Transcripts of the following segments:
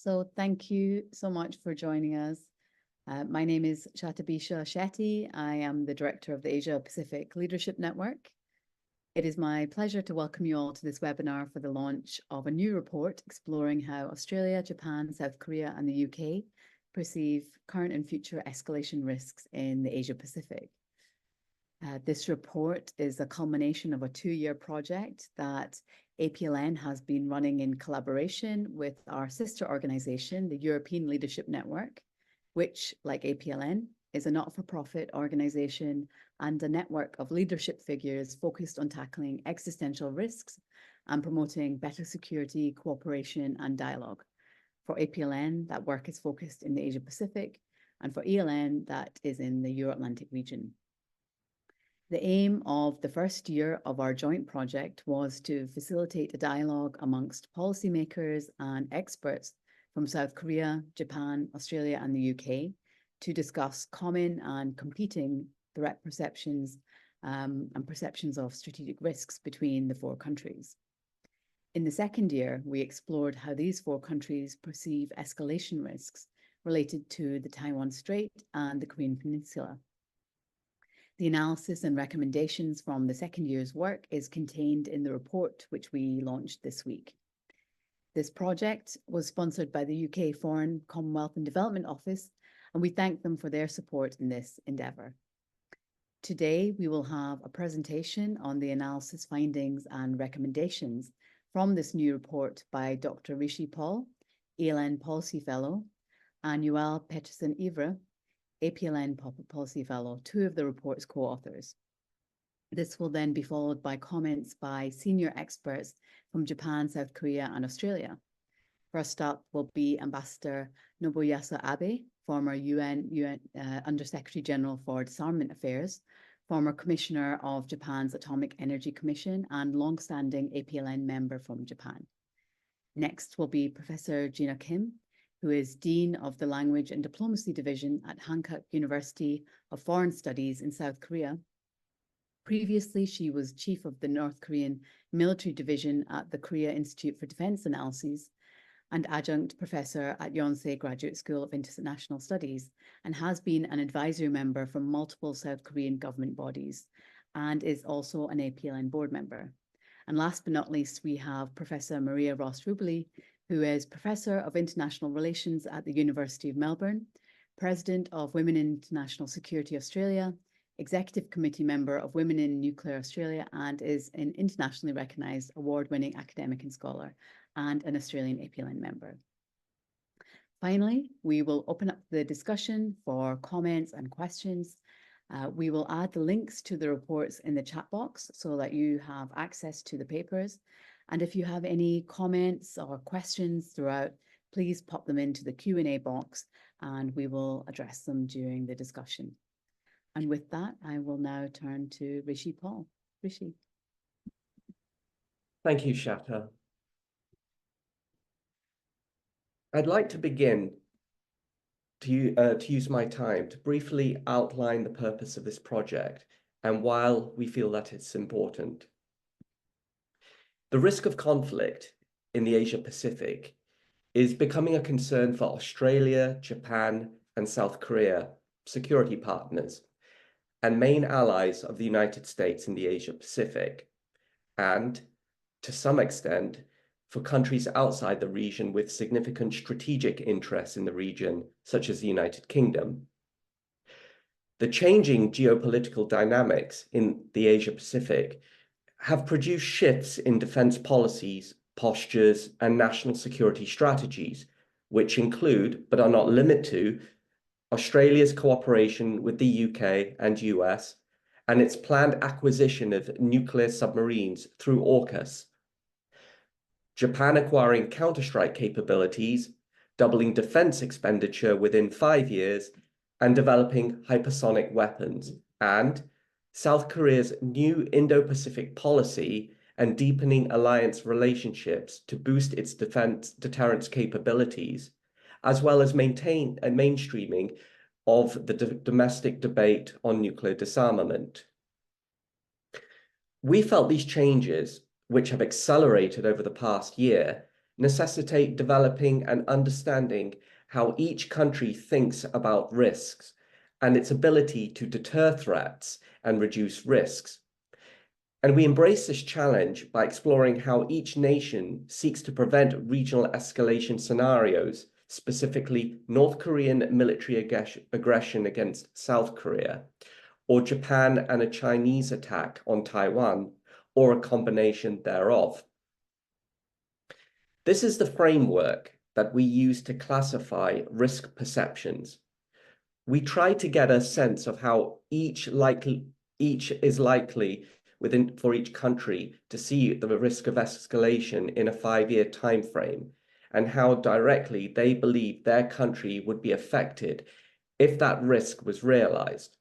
So thank you so much for joining us. My name is Shatabhisha Shetty. I am the director of the Asia Pacific Leadership Network. It is my pleasure to welcome you all to this webinar for the launch of a new report exploring how Australia, Japan, South Korea, and the UK perceive current and future escalation risks in the Asia Pacific. This report is a culmination of a 2-year project that APLN has been running in collaboration with our sister organization, the European Leadership Network, which, like APLN, is a not-for-profit organization and a network of leadership figures focused on tackling existential risks and promoting better security, cooperation, and dialogue. For APLN, that work is focused in the Asia Pacific, and for ELN, that is in the Euro-Atlantic region. The aim of the first year of our joint project was to facilitate a dialogue amongst policymakers and experts from South Korea, Japan, Australia, and the UK to discuss common and competing threat perceptions and perceptions of strategic risks between the 4 countries. In the second year, we explored how these 4 countries perceive escalation risks related to the Taiwan Strait and the Korean Peninsula. The analysis and recommendations from the second year's work is contained in the report, which we launched this week. This project was sponsored by the UK Foreign, Commonwealth and Development Office, and we thank them for their support in this endeavour. Today, we will have a presentation on the analysis findings and recommendations from this new report by Dr. Rishi Paul, ELN Policy Fellow, and Petersson-Ivre, APLN Policy Fellow, 2 of the report's co-authors. This will then be followed by comments by senior experts from Japan, South Korea, and Australia. First up will be Ambassador Nobuyasu, former UN Undersecretary General for Disarmament Affairs, former Commissioner of Japan's Atomic Energy Commission, and long-standing APLN member from Japan. Next will be Professor Jina, who is Dean of the Language and Diplomacy Division at Hankuk University of Foreign Studies in South Korea. Previously, she was Chief of the North Korean Military Division at the Korea Institute for Defense Analyses and Adjunct Professor at Yonsei Graduate School of International Studies, and has been an advisory member from multiple South Korean government bodies, and is also an APLN board member. And last but not least, we have Professor Maria Rost Rublee, who is Professor of International Relations at the University of Melbourne, President of Women in International Security Australia, Executive Committee member of Women in Nuclear Australia, and is an internationally recognised award-winning academic and scholar, and an Australian APLN member. Finally, we will open up the discussion for comments and questions. We will add the links to the reports in the chat box so that you have access to the papers. And if you have any comments or questions throughout, please pop them into the Q&A box and we will address them during the discussion. And with that, I will now turn to Rishi Paul. Rishi. Thank you, Shatta. I'd like to begin to use my time to briefly outline the purpose of this project and why we feel that it's important. The risk of conflict in the Asia Pacific is becoming a concern for Australia, Japan, and South Korea, security partners, and main allies of the United States in the Asia Pacific, and to some extent, for countries outside the region with significant strategic interests in the region, such as the United Kingdom. The changing geopolitical dynamics in the Asia Pacific have produced shifts in defense policies, postures, and national security strategies, which include, but are not limited to, Australia's cooperation with the UK and US, and its planned acquisition of nuclear submarines through AUKUS. Japan acquiring counterstrike capabilities, doubling defense expenditure within 5 years, and developing hypersonic weapons, and South Korea's new Indo-Pacific policy and deepening alliance relationships to boost its defense deterrence capabilities, as well as maintain a mainstreaming of the domestic debate on nuclear disarmament. We felt these changes, which have accelerated over the past year, necessitate developing and understanding how each country thinks about risks and its ability to deter threats and reduce risks. And we embrace this challenge by exploring how each nation seeks to prevent regional escalation scenarios, specifically North Korean military aggression against South Korea, or Japan and a Chinese attack on Taiwan, or a combination thereof. This is the framework that we use to classify risk perceptions. We try to get a sense of how each is likely for each country to see the risk of escalation in a 5-year time frame, and how directly they believe their country would be affected if that risk was realized.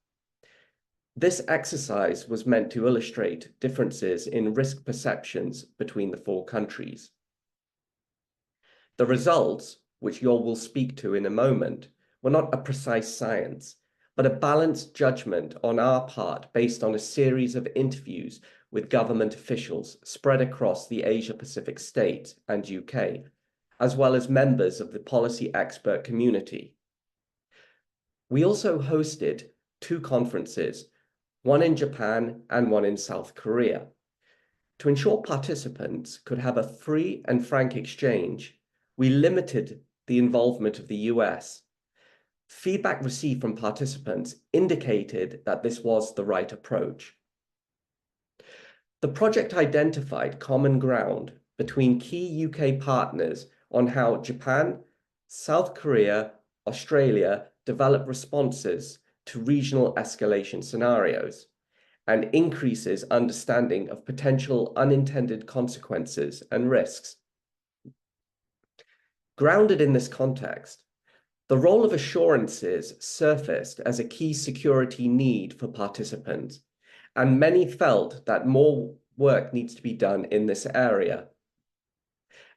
This exercise was meant to illustrate differences in risk perceptions between the 4 countries. The results, which Yol will speak to in a moment, were not a precise science, but a balanced judgment on our part based on a series of interviews with government officials spread across the Asia-Pacific states and UK, as well as members of the policy expert community. We also hosted 2 conferences, one in Japan and one in South Korea. To ensure participants could have a free and frank exchange, we limited the involvement of the US. Feedback received from participants indicated that this was the right approach. The project identified common ground between key UK partners on how Japan, South Korea, Australia develop responses to regional escalation scenarios, and increases understanding of potential unintended consequences and risks. Grounded in this context, the role of assurances surfaced as a key security need for participants, and many felt that more work needs to be done in this area.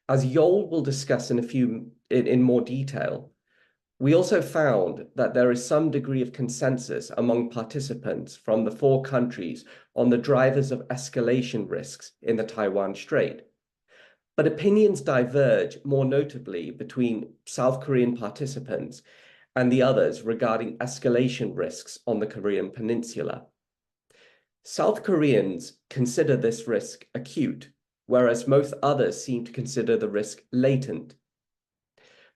As Yol will discuss in more detail, we also found that there is some degree of consensus among participants from the 4 countries on the drivers of escalation risks in the Taiwan Strait. But opinions diverge, more notably between South Korean participants and the others regarding escalation risks on the Korean Peninsula. South Koreans consider this risk acute, whereas most others seem to consider the risk latent.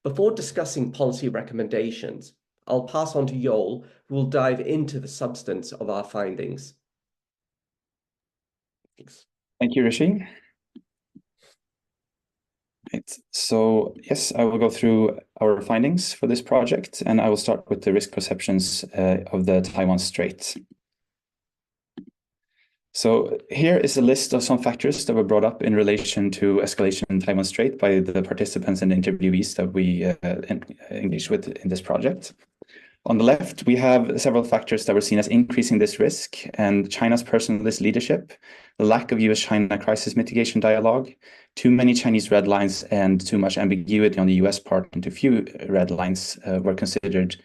Before discussing policy recommendations, I'll pass on to Yol, who will dive into the substance of our findings. Thanks. Thank you, Rishi. Right. So, yes, I will go through our findings for this project, and I will start with the risk perceptions of the Taiwan Strait. So here is a list of some factors that were brought up in relation to escalation in Taiwan Strait by the participants and interviewees that we engaged with in this project. On the left, we have several factors that were seen as increasing this risk, and China's personalist leadership, the lack of US-China crisis mitigation dialogue, too many Chinese red lines, and too much ambiguity on the US part, and too few red lines were considered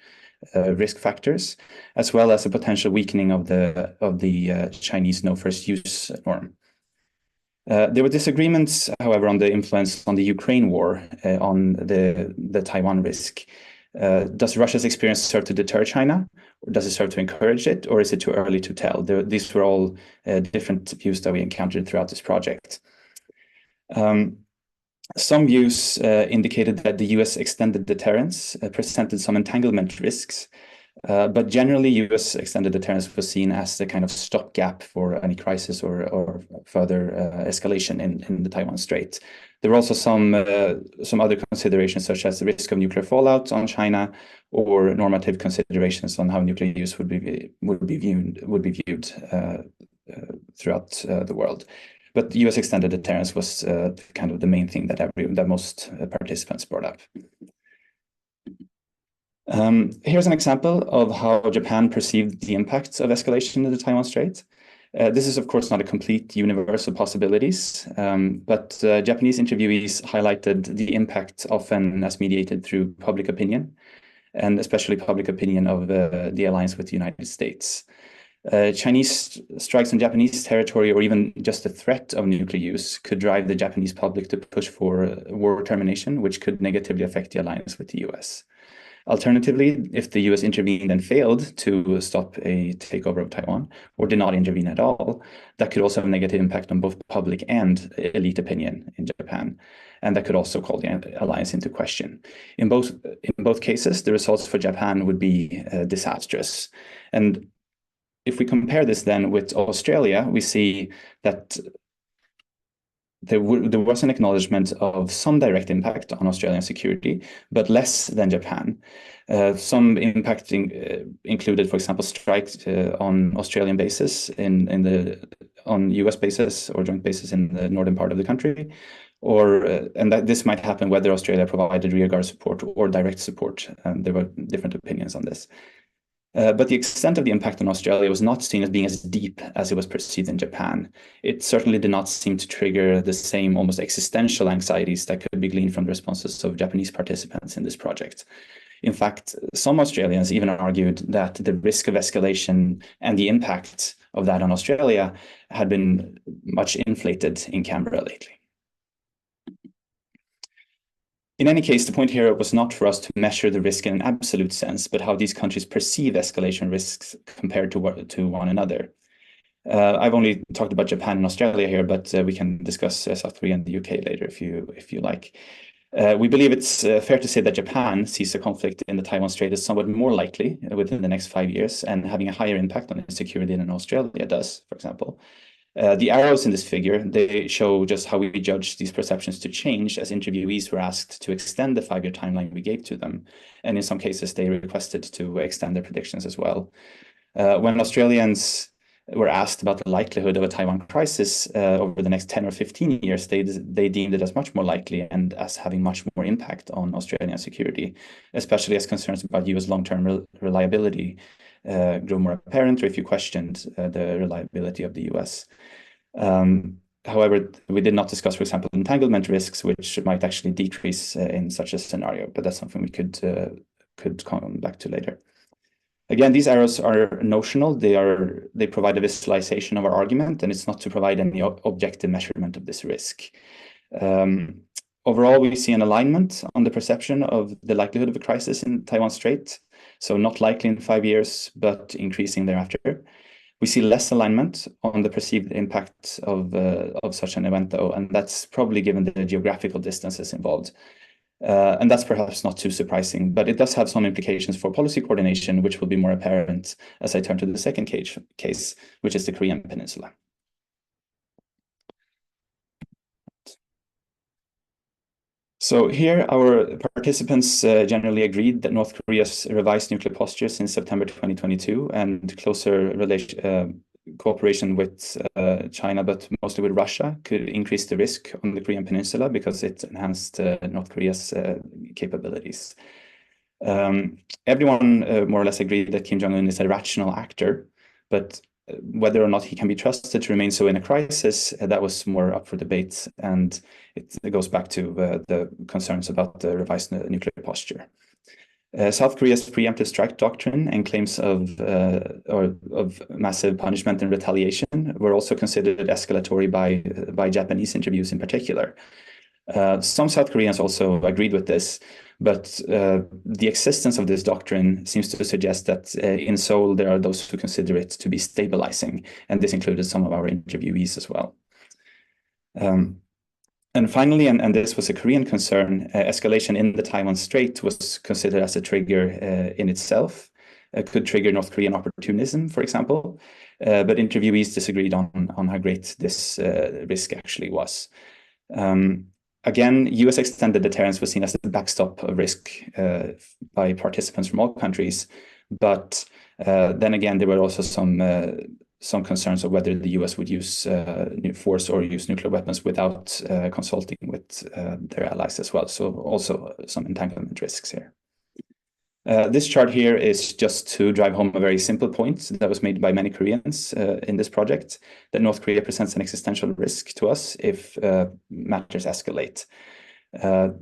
risk factors, as well as a potential weakening of the Chinese no first use norm. There were disagreements, however, on the influence on the Ukraine war on the Taiwan risk. Does Russia's experience serve to deter China, or does it serve to encourage it, or is it too early to tell? These were all different views that we encountered throughout this project. Some views indicated that the US extended deterrence presented some entanglement risks, but generally US extended deterrence was seen as the kind of stopgap for any crisis or further escalation in the Taiwan Strait. There were also some other considerations, such as the risk of nuclear fallout on China, or normative considerations on how nuclear use would be viewed throughout the world. But US extended deterrence was kind of the main thing that most participants brought up. Here's an example of how Japan perceived the impacts of escalation in the Taiwan Strait. This is, of course, not a complete universe of possibilities, but Japanese interviewees highlighted the impact often as mediated through public opinion, and especially public opinion of the alliance with the United States. Chinese strikes on Japanese territory, or even just the threat of nuclear use, could drive the Japanese public to push for war termination, which could negatively affect the alliance with the US. Alternatively, if the US intervened and failed to stop a takeover of Taiwan, or did not intervene at all, that could also have a negative impact on both public and elite opinion in Japan. And that could also call the alliance into question. In both cases, the results for Japan would be disastrous. And if we compare this then with Australia, we see that there was an acknowledgement of some direct impact on Australian security, but less than Japan. Some impact included, for example, strikes on Australian bases on US bases or joint bases in the northern part of the country, and that this might happen whether Australia provided rearguard support or direct support. And there were different opinions on this. But the extent of the impact on Australia was not seen as being as deep as it was perceived in Japan. It certainly did not seem to trigger the same almost existential anxieties that could be gleaned from the responses of Japanese participants in this project. In fact, some Australians even argued that the risk of escalation and the impact of that on Australia had been much inflated in Canberra lately. In any case, the point here was not for us to measure the risk in an absolute sense, but how these countries perceive escalation risks compared to one another. I've only talked about Japan and Australia here, but we can discuss South Korea and the UK later if you like. We believe it's fair to say that Japan sees a conflict in the Taiwan Strait as somewhat more likely within the next 5 years and having a higher impact on its security than Australia does, for example. The arrows in this figure, they show just how we judge these perceptions to change as interviewees were asked to extend the 5-year timeline we gave to them. And in some cases, they requested to extend their predictions as well. When Australians were asked about the likelihood of a Taiwan crisis over the next 10 or 15 years, they deemed it as much more likely and as having much more impact on Australian security, especially as concerns about US long-term reliability grew more apparent, or if you questioned the reliability of the US. However, we did not discuss, for example, entanglement risks, which might actually decrease in such a scenario, but that's something we could come back to later. Again, these arrows are notional. They provide a visualization of our argument, and it's not to provide any objective measurement of this risk. Overall, we see an alignment on the perception of the likelihood of a crisis in Taiwan Strait. So not likely in 5 years, but increasing thereafter. We see less alignment on the perceived impact of such an event, though, and that's probably given the geographical distances involved. And that's perhaps not too surprising, but it does have some implications for policy coordination, which will be more apparent as I turn to the second case, which is the Korean Peninsula. So here, our participants generally agreed that North Korea's revised nuclear posture since September 2022 and closer cooperation with China, but mostly with Russia, could increase the risk on the Korean Peninsula because it enhanced North Korea's capabilities. Everyone more or less agreed that Kim Jong-un is a rational actor, but whether or not he can be trusted to remain so in a crisis, that was more up for debate, and it goes back to the concerns about the revised nuclear posture. South Korea's preemptive strike doctrine and claims of massive punishment and retaliation were also considered escalatory by Japanese interviews in particular. Some South Koreans also agreed with this, but the existence of this doctrine seems to suggest that in Seoul there are those who consider it to be stabilizing, and this included some of our interviewees as well. And finally, and this was a Korean concern, escalation in the Taiwan Strait was considered as a trigger in itself. It could trigger North Korean opportunism, for example, but interviewees disagreed on how great this risk actually was. Again, US extended deterrence was seen as the backstop of risk by participants from all countries, but then again, there were also some concerns of whether the US would use force or use nuclear weapons without consulting with their allies as well. So also some entanglement risks here. This chart here is just to drive home a very simple point that was made by many Koreans in this project, that North Korea presents an existential risk to us if matters escalate.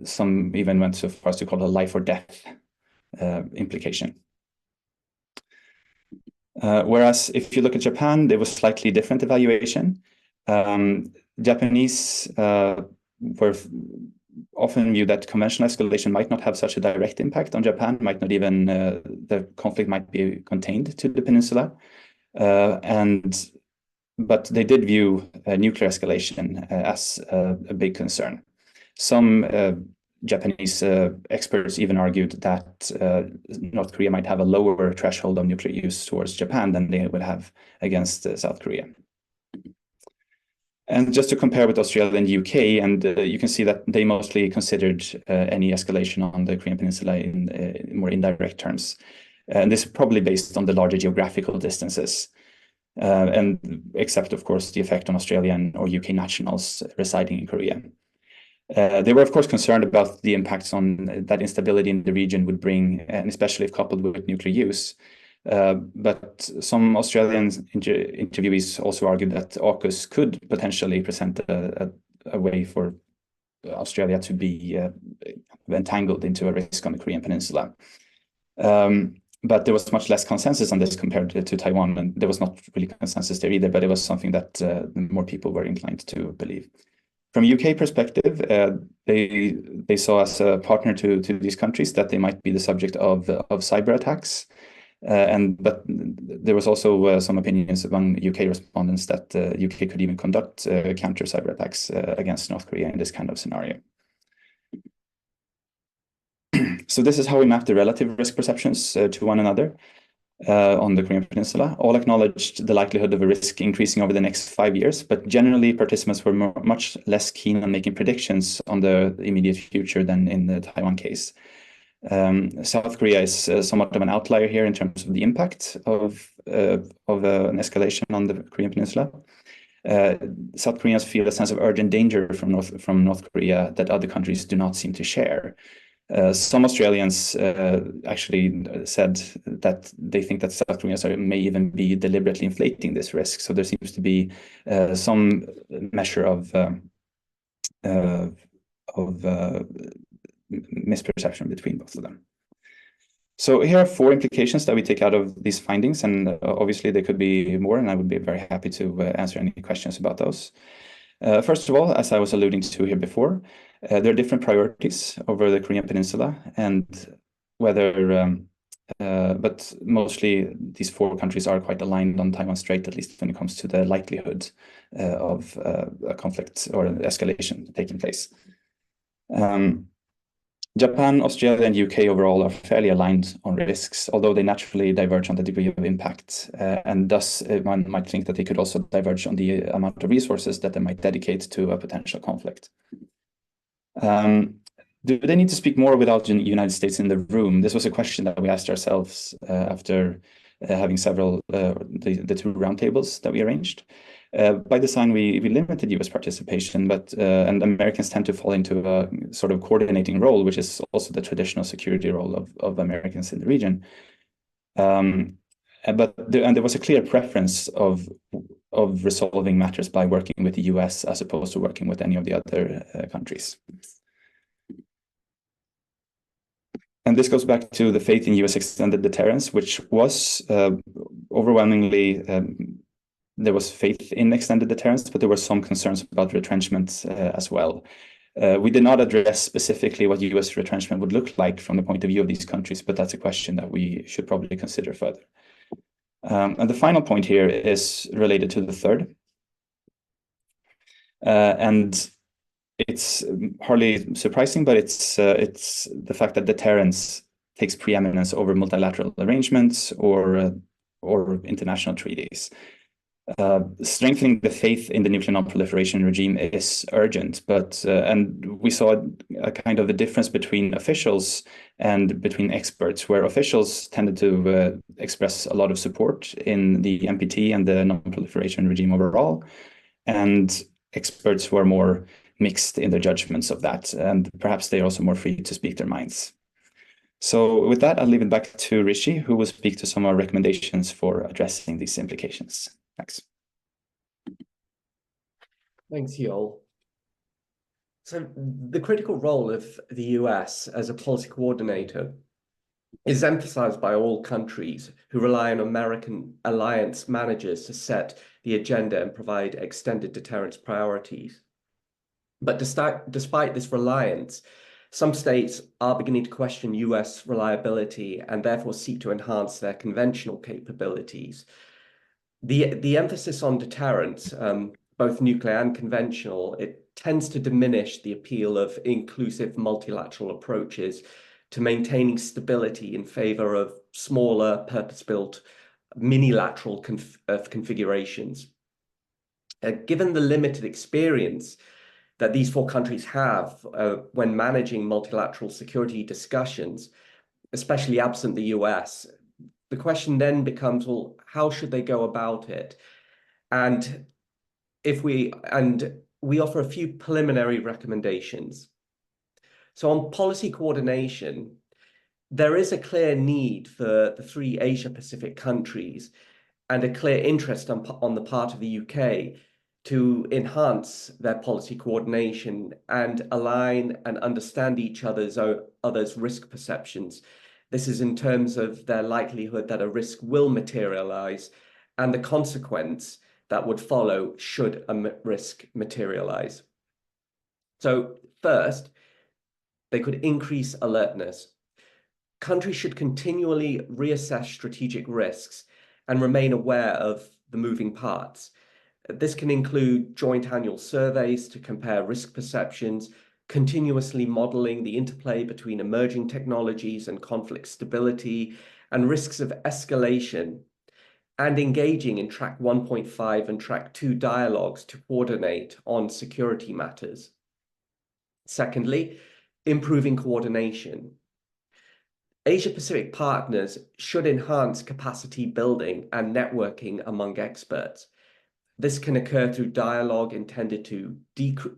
Some even went so far as to call it a life or death implication. Whereas if you look at Japan, there was slightly different evaluation. Japanese were often viewed that conventional escalation might not have such a direct impact on Japan, might not even, the conflict might be contained to the peninsula. But they did view nuclear escalation as a big concern. Some Japanese experts even argued that North Korea might have a lower threshold of nuclear use towards Japan than they would have against South Korea. And just to compare with Australia and UK, and you can see that they mostly considered any escalation on the Korean Peninsula in more indirect terms. And this is probably based on the larger geographical distances. And except, of course, the effect on Australian or UK nationals residing in Korea. They were, of course, concerned about the impacts on that instability in the region would bring, and especially if coupled with nuclear use. But some Australian interviewees also argued that AUKUS could potentially present a way for Australia to be entangled into a risk on the Korean Peninsula. But there was much less consensus on this compared to Taiwan, and there was not really consensus there either, but it was something that more people were inclined to believe. From UK perspective, they saw as a partner to these countries that they might be the subject of cyber attacks. But there was also some opinions among UK respondents that UK could even conduct counter cyber attacks against North Korea in this kind of scenario. So this is how we map the relative risk perceptions to one another on the Korean Peninsula. All acknowledged the likelihood of a risk increasing over the next 5 years, but generally participants were much less keen on making predictions on the immediate future than in the Taiwan case. South Korea is somewhat of an outlier here in terms of the impact of an escalation on the Korean Peninsula. South Koreans feel a sense of urgent danger from North Korea that other countries do not seem to share. Some Australians actually said that they think that South Koreans may even be deliberately inflating this risk. So there seems to be some measure of misperception between both of them. So here are 4 implications that we take out of these findings, and obviously there could be more, and I would be very happy to answer any questions about those. First of all, as I was alluding to here before, there are different priorities over the Korean Peninsula, and whether, but mostly these 4 countries are quite aligned on Taiwan Strait, at least when it comes to the likelihood of a conflict or an escalation taking place. Japan, Australia, and UK overall are fairly aligned on risks, although they naturally diverge on the degree of impact. And thus, one might think that they could also diverge on the amount of resources that they might dedicate to a potential conflict. Do they need to speak more without the United States in the room? This was a question that we asked ourselves after having several, the 2 roundtables that we arranged. By design, we limited US participation, but and Americans tend to fall into a sort of coordinating role, which is also the traditional security role of Americans in the region. But there was a clear preference of resolving matters by working with the US as opposed to working with any of the other countries. And this goes back to the faith in US extended deterrence, which was overwhelmingly, there was faith in extended deterrence, but there were some concerns about retrenchment as well. We did not address specifically what US retrenchment would look like from the point of view of these countries, but that's a question that we should probably consider further. And the final point here is related to the third. And it's hardly surprising, but it's the fact that deterrence takes preeminence over multilateral arrangements or international treaties. Strengthening the faith in the nuclear non-proliferation regime is urgent, but and we saw a kind of a difference between officials and between experts, where officials tended to express a lot of support in the NPT and the non-proliferation regime overall, and experts were more mixed in their judgments of that, and perhaps they're also more free to speak their minds. So with that, I'll leave it back to Rishi, who will speak to some of our recommendations for addressing these implications. Thanks. Thanks, Joel. So the critical role of the US as a policy coordinator is emphasized by all countries who rely on American alliance managers to set the agenda and provide extended deterrence priorities. But despite this reliance, some states are beginning to question US reliability and therefore seek to enhance their conventional capabilities. The emphasis on deterrence, both nuclear and conventional, it tends to diminish the appeal of inclusive multilateral approaches to maintaining stability in favor of smaller, purpose-built, minilateral configurations. Given the limited experience that these four countries have when managing multilateral security discussions, especially absent the US, the question then becomes, well, how should they go about it? And we offer a few preliminary recommendations. So on policy coordination, there is a clear need for the three Asia-Pacific countries and a clear interest on the part of the UK to enhance their policy coordination and align and understand each other's risk perceptions. This is in terms of their likelihood that a risk will materialize and the consequence that would follow should a risk materialize. So first, they could increase alertness. Countries should continually reassess strategic risks and remain aware of the moving parts. This can include joint annual surveys to compare risk perceptions, continuously modeling the interplay between emerging technologies and conflict stability, and risks of escalation, and engaging in Track 1.5 and Track 2 dialogues to coordinate on security matters. Secondly, improving coordination. Asia-Pacific partners should enhance capacity building and networking among experts. This can occur through dialogue intended to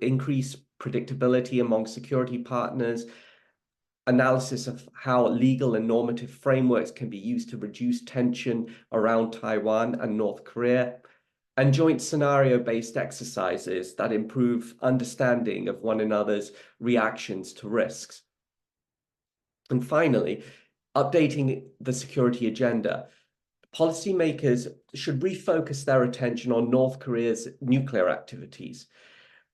increase predictability among security partners, analysis of how legal and normative frameworks can be used to reduce tension around Taiwan and North Korea, and joint scenario-based exercises that improve understanding of one another's reactions to risks. And finally, updating the security agenda. Policymakers should refocus their attention on North Korea's nuclear activities,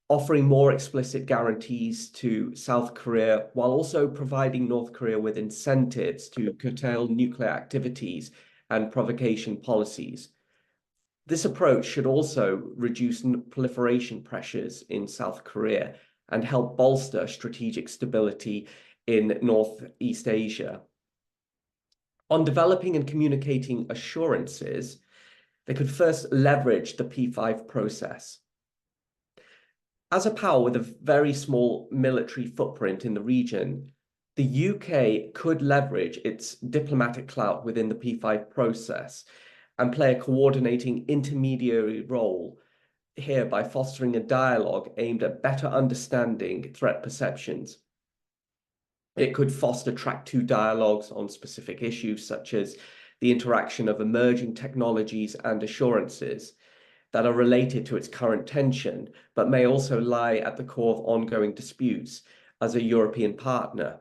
offering more explicit guarantees to South Korea while also providing North Korea with incentives to curtail nuclear activities and provocation policies. This approach should also reduce proliferation pressures in South Korea and help bolster strategic stability in Northeast Asia. On developing and communicating assurances, they could first leverage the P5 process. As a power with a very small military footprint in the region, the UK could leverage its diplomatic clout within the P5 process and play a coordinating intermediary role here by fostering a dialogue aimed at better understanding threat perceptions. It could foster Track 2 dialogues on specific issues such as the interaction of emerging technologies and assurances that are related to its current tension, but may also lie at the core of ongoing disputes as a European partner.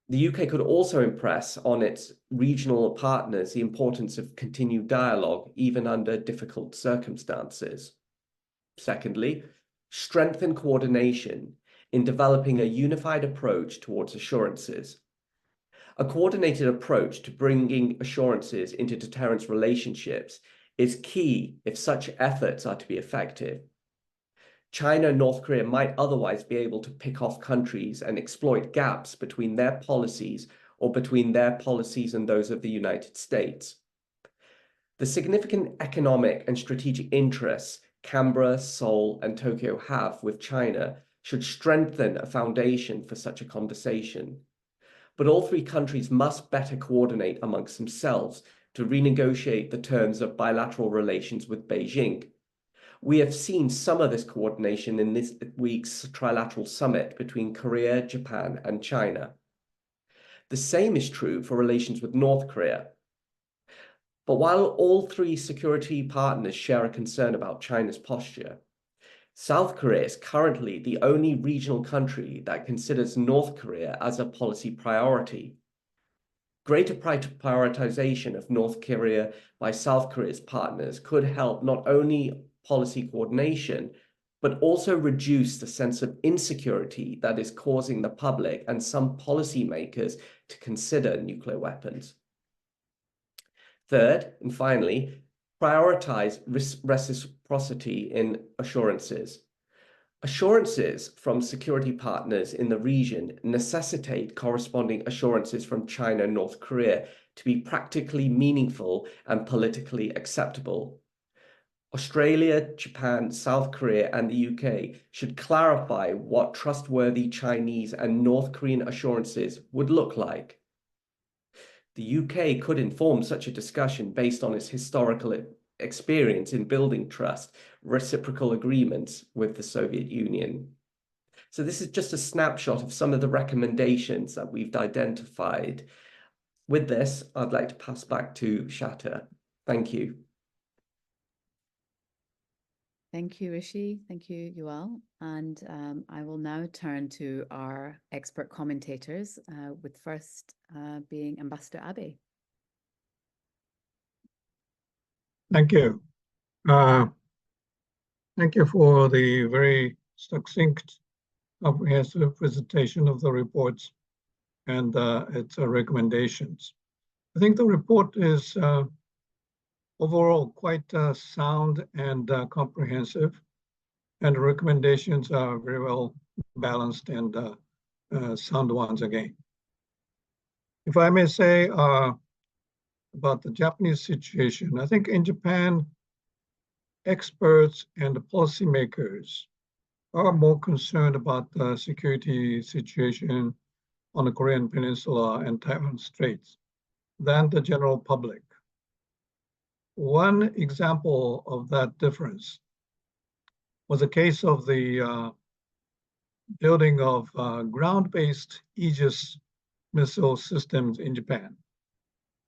The UK could also impress on its regional partners the importance of continued dialogue, even under difficult circumstances. Secondly, strengthen coordination in developing a unified approach towards assurances. A coordinated approach to bringing assurances into deterrence relationships is key if such efforts are to be effective. China and North Korea might otherwise be able to pick off countries and exploit gaps between their policies or between their policies and those of the United States. The significant economic and strategic interests Canberra, Seoul, and Tokyo have with China should strengthen a foundation for such a conversation. But all three countries must better coordinate amongst themselves to renegotiate the terms of bilateral relations with Beijing. We have seen some of this coordination in this week's trilateral summit between Korea, Japan, and China. The same is true for relations with North Korea. But while all three security partners share a concern about China's posture, South Korea is currently the only regional country that considers North Korea as a policy priority. Greater prioritization of North Korea by South Korea's partners could help not only policy coordination, but also reduce the sense of insecurity that is causing the public and some policymakers to consider nuclear weapons. Third, and finally, prioritize reciprocity in assurances. Assurances from security partners in the region necessitate corresponding assurances from China and North Korea to be practically meaningful and politically acceptable. Australia, Japan, South Korea, and the UK should clarify what trustworthy Chinese and North Korean assurances would look like. The UK could inform such a discussion based on its historical experience in building trust, reciprocal agreements with the Soviet Union. So this is just a snapshot of some of the recommendations that we've identified. With this, I'd like to pass back to Shatta. Thank you. Thank you, Rishi. Thank you, Yuval. And I will now turn to our expert commentators, with first being Ambassador Abe. Thank you. Thank you for the very succinct, comprehensive presentation of the reports and its recommendations. I think the report is overall quite sound and comprehensive, and the recommendations are very well balanced and sound ones again. If I may say about the Japanese situation, I think in Japan, experts and policymakers are more concerned about the security situation on the Korean Peninsula and Taiwan Straits than the general public. One example of that difference was a case of the building of ground-based Aegis missile systems in Japan.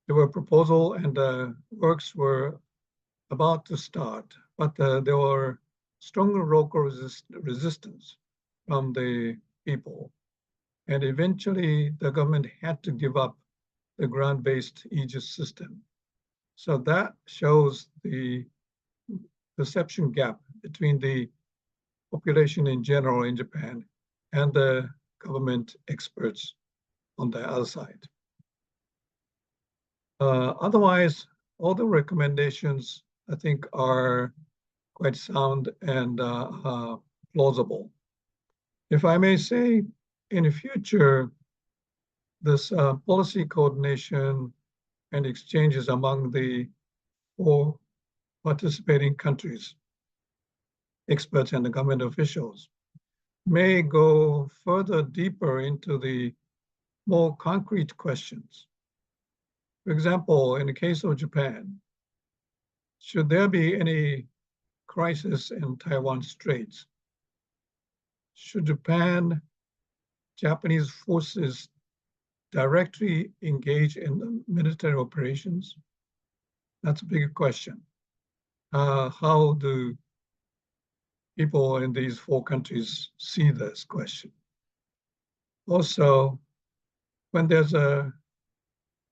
There were proposals and works were about to start, but there were stronger local resistance from the people. And eventually the government had to give up the ground-based Aegis system. So that shows the perception gap between the population in general in Japan and the government experts on the other side. Otherwise, all the recommendations, I think, are quite sound and plausible. If I may say, in the future, this policy coordination and exchanges among the 4 participating countries, experts and the government officials, may go further deeper into the more concrete questions. For example, in the case of Japan, should there be any crisis in Taiwan Straits, should Japanese forces directly engage in the military operations? That's a big question. How do people in these 4 countries see this question? Also, when there's a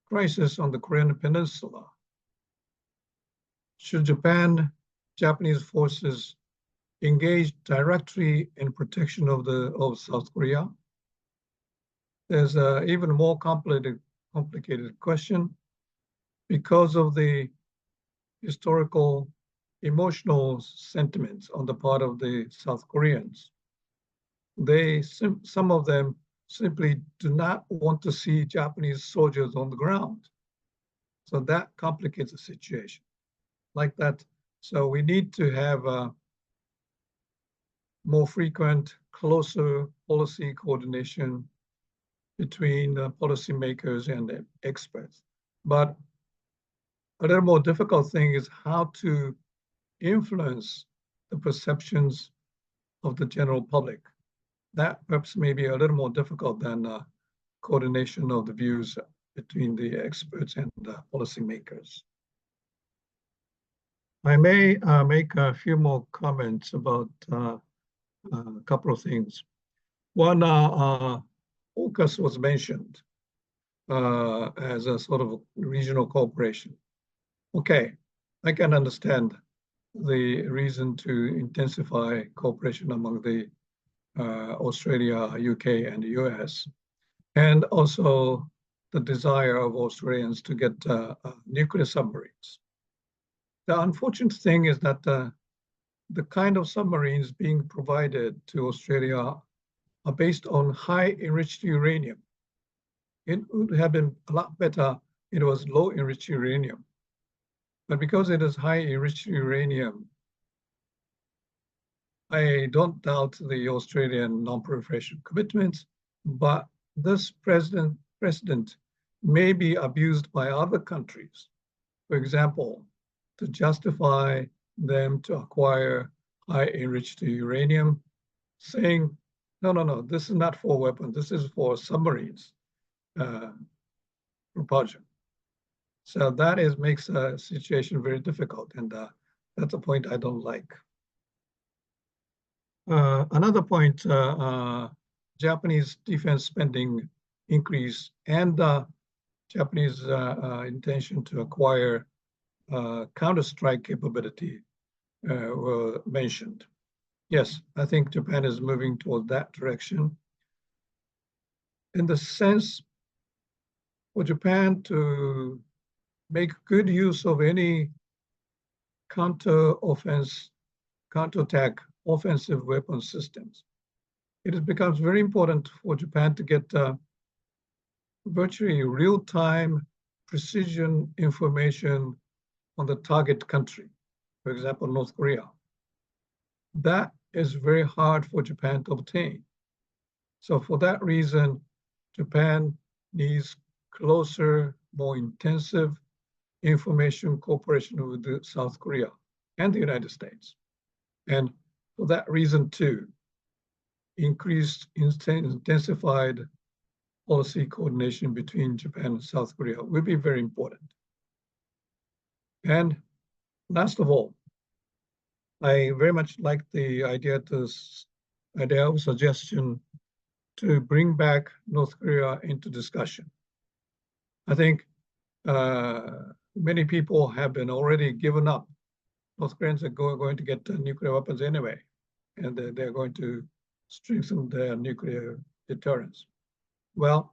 crisis on the Korean Peninsula, should Japanese forces engage directly in protection of South Korea? There's an even more complicated question because of the historical emotional sentiments on the part of the South Koreans. Some of them simply do not want to see Japanese soldiers on the ground. So that complicates the situation like that. So we need to have more frequent, closer policy coordination between policymakers and the experts. But a little more difficult thing is how to influence the perceptions of the general public. That perhaps may be a little more difficult than coordination of the views between the experts and policymakers. I may make a few more comments about a couple of things. One, AUKUS was mentioned. as a sort of regional cooperation. Okay, I can understand the reason to intensify cooperation among the Australia, UK, and the US, and also the desire of Australians to get nuclear submarines. The unfortunate thing is that the kind of submarines being provided to Australia are based on high enriched uranium. It would have been a lot better if it was low enriched uranium. But because it is high enriched uranium, I don't doubt the Australian non-proliferation commitments, but this precedent may be abused by other countries. For example, to justify them to acquire high enriched uranium, saying, no, this is not for weapons, this is for submarines propulsion. So that makes the situation very difficult, and that's a point I don't like. Another point, Japanese defense spending increase and Japanese intention to acquire counter-strike capability were mentioned. Yes, I think Japan is moving toward that direction. In the sense for Japan to make good use of any counterattack offensive weapon systems, it becomes very important for Japan to get virtually real-time precision information on the target country, for example, North Korea. That is very hard for Japan to obtain. So for that reason, Japan needs closer, more intensive information cooperation with South Korea and the United States. And for that reason too, increased, intensified policy coordination between Japan and South Korea will be very important. And last of all, I very much like the idea of suggestion to bring back North Korea into discussion. I think many people have been already given up. North Koreans are going to get nuclear weapons anyway, and they're going to strengthen their nuclear deterrence. Well,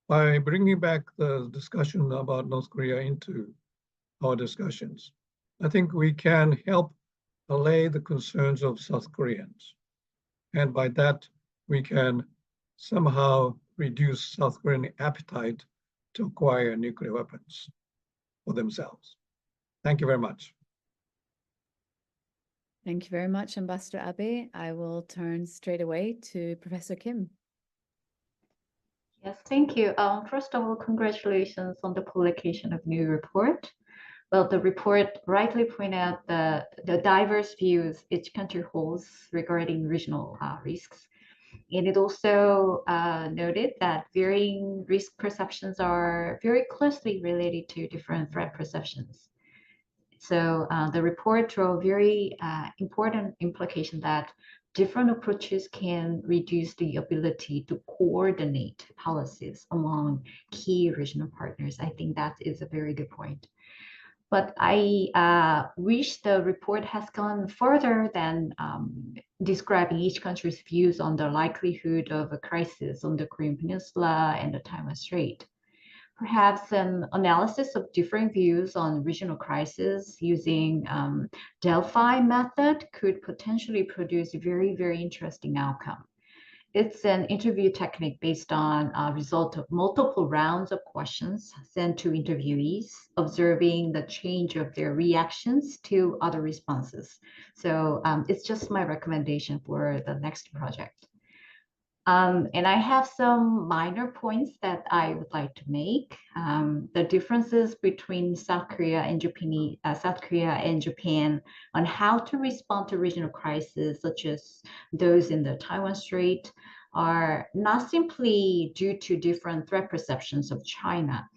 by bringing back the discussion about North Korea into our discussions, I think we can help allay the concerns of South Koreans. And by that, we can somehow reduce South Korean appetite to acquire nuclear weapons for themselves. Thank you very much. Thank you very much, Ambassador Abe. I will turn straight away to Professor Kim. Yes, thank you. First of all, congratulations on the publication of new report. Well, the report rightly pointed out the diverse views each country holds regarding regional risks. And it also noted that varying risk perceptions are very closely related to different threat perceptions. So the report drew a very important implication that different approaches can reduce the ability to coordinate policies among key regional partners. I think that is a very good point. But I wish the report has gone further than describing each country's views on the likelihood of a crisis on the Korean Peninsula and the Taiwan Strait. Perhaps an analysis of different views on regional crisis using Delphi method could potentially produce a very, very interesting outcome. It's an interview technique based on a result of multiple rounds of questions sent to interviewees, observing the change of their reactions to other responses. So it's just my recommendation for the next project. And I have some minor points that I would like to make. The differences between South Korea and Japan on how to respond to regional crises, such as those in the Taiwan Strait, are not simply due to different threat perceptions of China.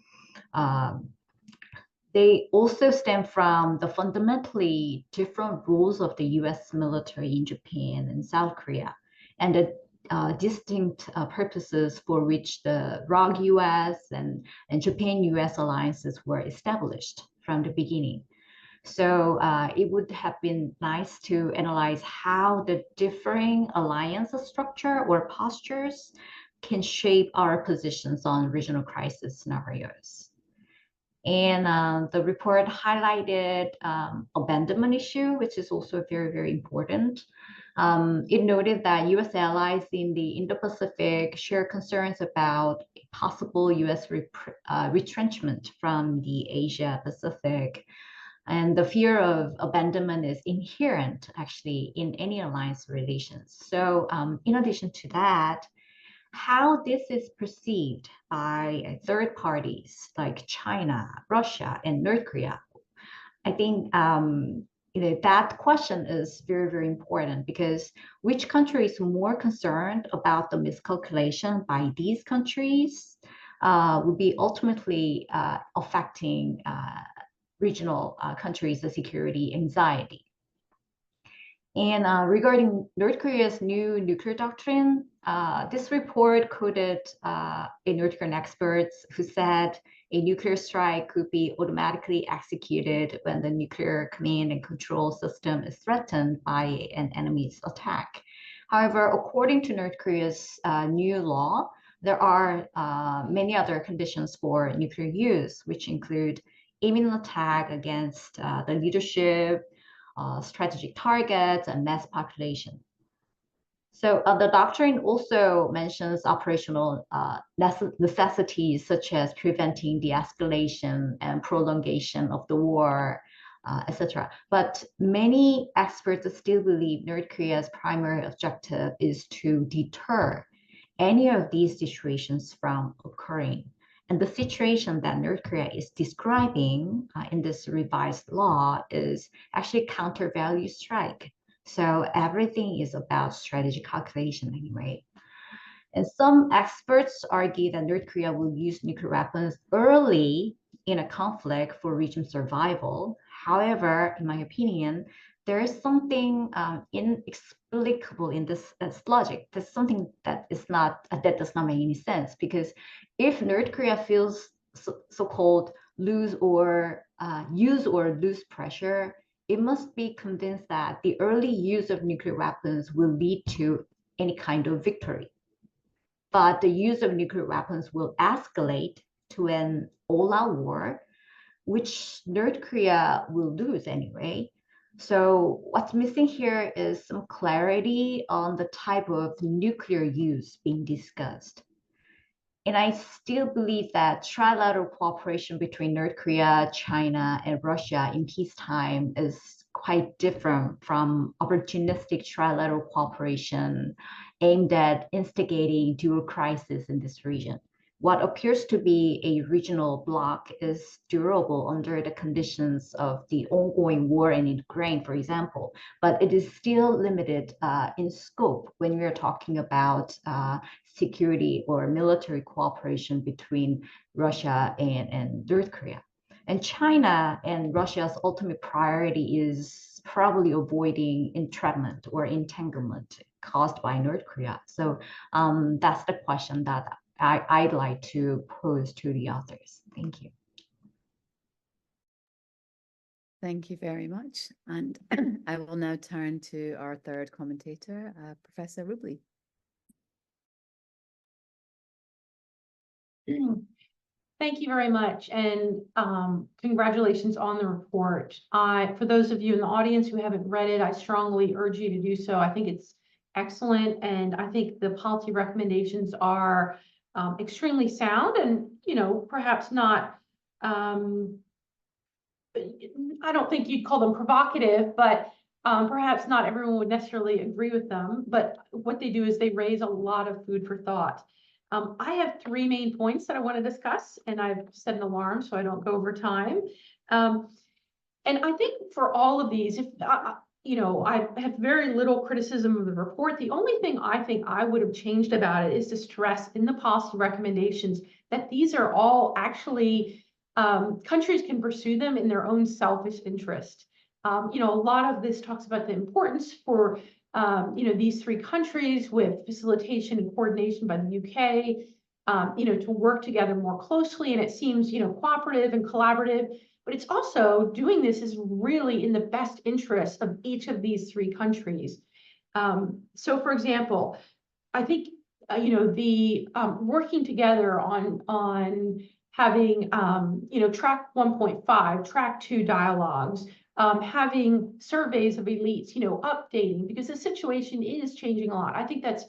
They also stem from the fundamentally different roles of the US military in Japan and South Korea, and the distinct purposes for which the ROG-US and Japan-US alliances were established from the beginning. So it would have been nice to analyze how the differing alliance structure or postures can shape our positions on regional crisis scenarios. And the report highlighted abandonment issue, which is also very, very important. It noted that U.S. allies in the Indo-Pacific share concerns about possible U.S. retrenchment from the Asia-Pacific. And the fear of abandonment is inherent, actually, in any alliance relations. So in addition to that, how this is perceived by third parties like China, Russia, and North Korea, I think that question is very, very important, because which country is more concerned about the miscalculation by these countries would be ultimately affecting regional countries' security anxiety. And regarding North Korea's new nuclear doctrine, this report quoted a North Korean expert who said a nuclear strike could be automatically executed when the nuclear command and control system is threatened by an enemy's attack. However, according to North Korea's new law, there are many other conditions for nuclear use, which include imminent attack against the leadership, strategic targets, and mass population. So the doctrine also mentions operational necessities, such as preventing the escalation and prolongation of the war, etc. But many experts still believe North Korea's primary objective is to deter any of these situations from occurring. And the situation that North Korea is describing in this revised law is actually counter-value strike. So everything is about strategic calculation anyway. And some experts argue that North Korea will use nuclear weapons early in a conflict for region survival. However, in my opinion, there is something inexplicable in this logic. There's something that does not make any sense, because if North Korea feels so-called use or lose pressure, it must be convinced that the early use of nuclear weapons will lead to any kind of victory. But the use of nuclear weapons will escalate to an all-out war, which North Korea will lose anyway. So what's missing here is some clarity on the type of nuclear use being discussed. And I still believe that trilateral cooperation between North Korea, China, and Russia in peacetime is quite different from opportunistic trilateral cooperation aimed at instigating dual crisis in this region. What appears to be a regional bloc is durable under the conditions of the ongoing war in Ukraine, for example, but it is still limited in scope when we are talking about security or military cooperation between Russia and North Korea. And China and Russia's ultimate priority is probably avoiding entrapment or entanglement caused by North Korea. So that's the question that I'd like to pose to the authors. Thank you. Thank you very much. And I will now turn to our third commentator, Professor Rublee. Thank you very much, and congratulations on the report. For those of you in the audience who haven't read it, I strongly urge you to do so. I think it's excellent, and I think the policy recommendations are extremely sound, and perhaps not. I don't think you'd call them provocative, but perhaps not everyone would necessarily agree with them. But what they do is they raise a lot of food for thought. I have three main points that I want to discuss, and I've set an alarm so I don't go over time. And I think for all of these, if I have very little criticism of the report. The only thing I think I would have changed about it is to stress in the policy recommendations that these are all actually countries can pursue them in their own selfish interest. A lot of this talks about the importance for these three countries with facilitation and coordination by the UK, to work together more closely. And it seems, cooperative and collaborative, but it's also doing this is really in the best interest of each of these three countries. So for example, I think, the working together on having, track 1.5, track 2 dialogues, having surveys of elites, updating, because the situation is changing a lot. I think that's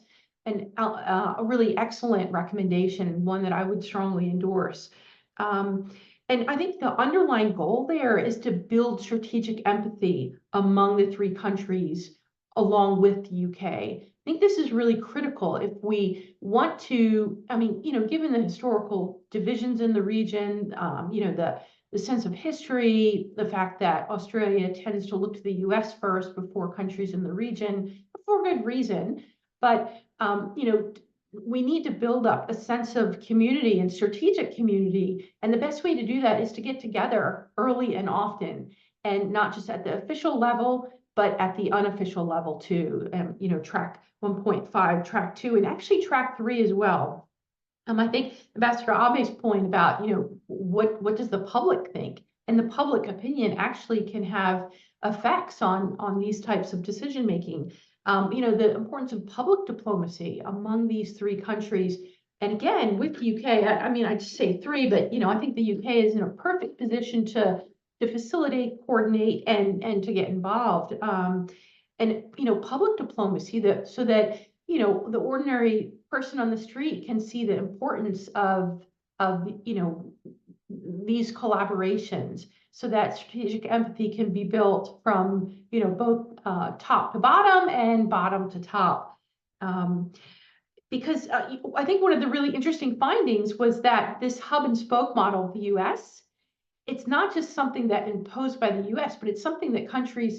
a really excellent recommendation, and one that I would strongly endorse. And I think the underlying goal there is to build strategic empathy among the three countries along with the UK. I think this is really critical if we want to, given the historical divisions in the region, the sense of history, the fact that Australia tends to look to the US first before countries in the region, for good reason. But, we need to build up a sense of community and strategic community. And the best way to do that is to get together early and often, and not just at the official level, but at the unofficial level too. And, track 1.5, track 2, and actually track 3 as well. I think Ambassador Abe's point about, what does the public think? And the public opinion actually can have effects on these types of decision making. The importance of public diplomacy among these three countries. And again, with the UK, I just say 3, but, I think the UK is in a perfect position to facilitate, coordinate, and to get involved. And, public diplomacy so that, the ordinary person on the street can see the importance of these collaborations, so that strategic empathy can be built from, both top to bottom and bottom to top. Because I think one of the really interesting findings was that this hub and spoke model of the US, it's not just something that imposed by the US, but it's something that country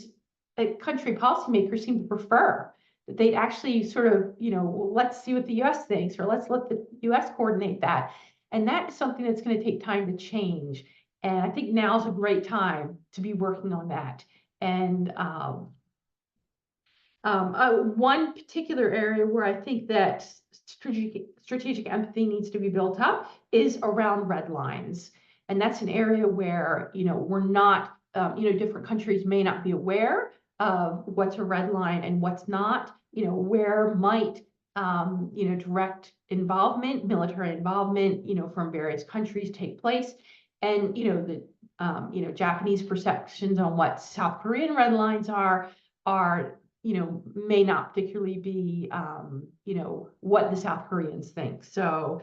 policymakers seem to prefer. That they'd actually sort of, let's see what the US thinks, or let's let the US coordinate that. And that is something that's going to take time to change. And I think now's a great time to be working on that. And one particular area where I think that strategic empathy needs to be built up is around red lines. And that's an area where, we're not, different countries may not be aware of what's a red line and what's not, where might, direct involvement, military involvement, from various countries take place. And, the, Japanese perceptions on what South Korean red lines are, may not particularly be, what the South Koreans think. So,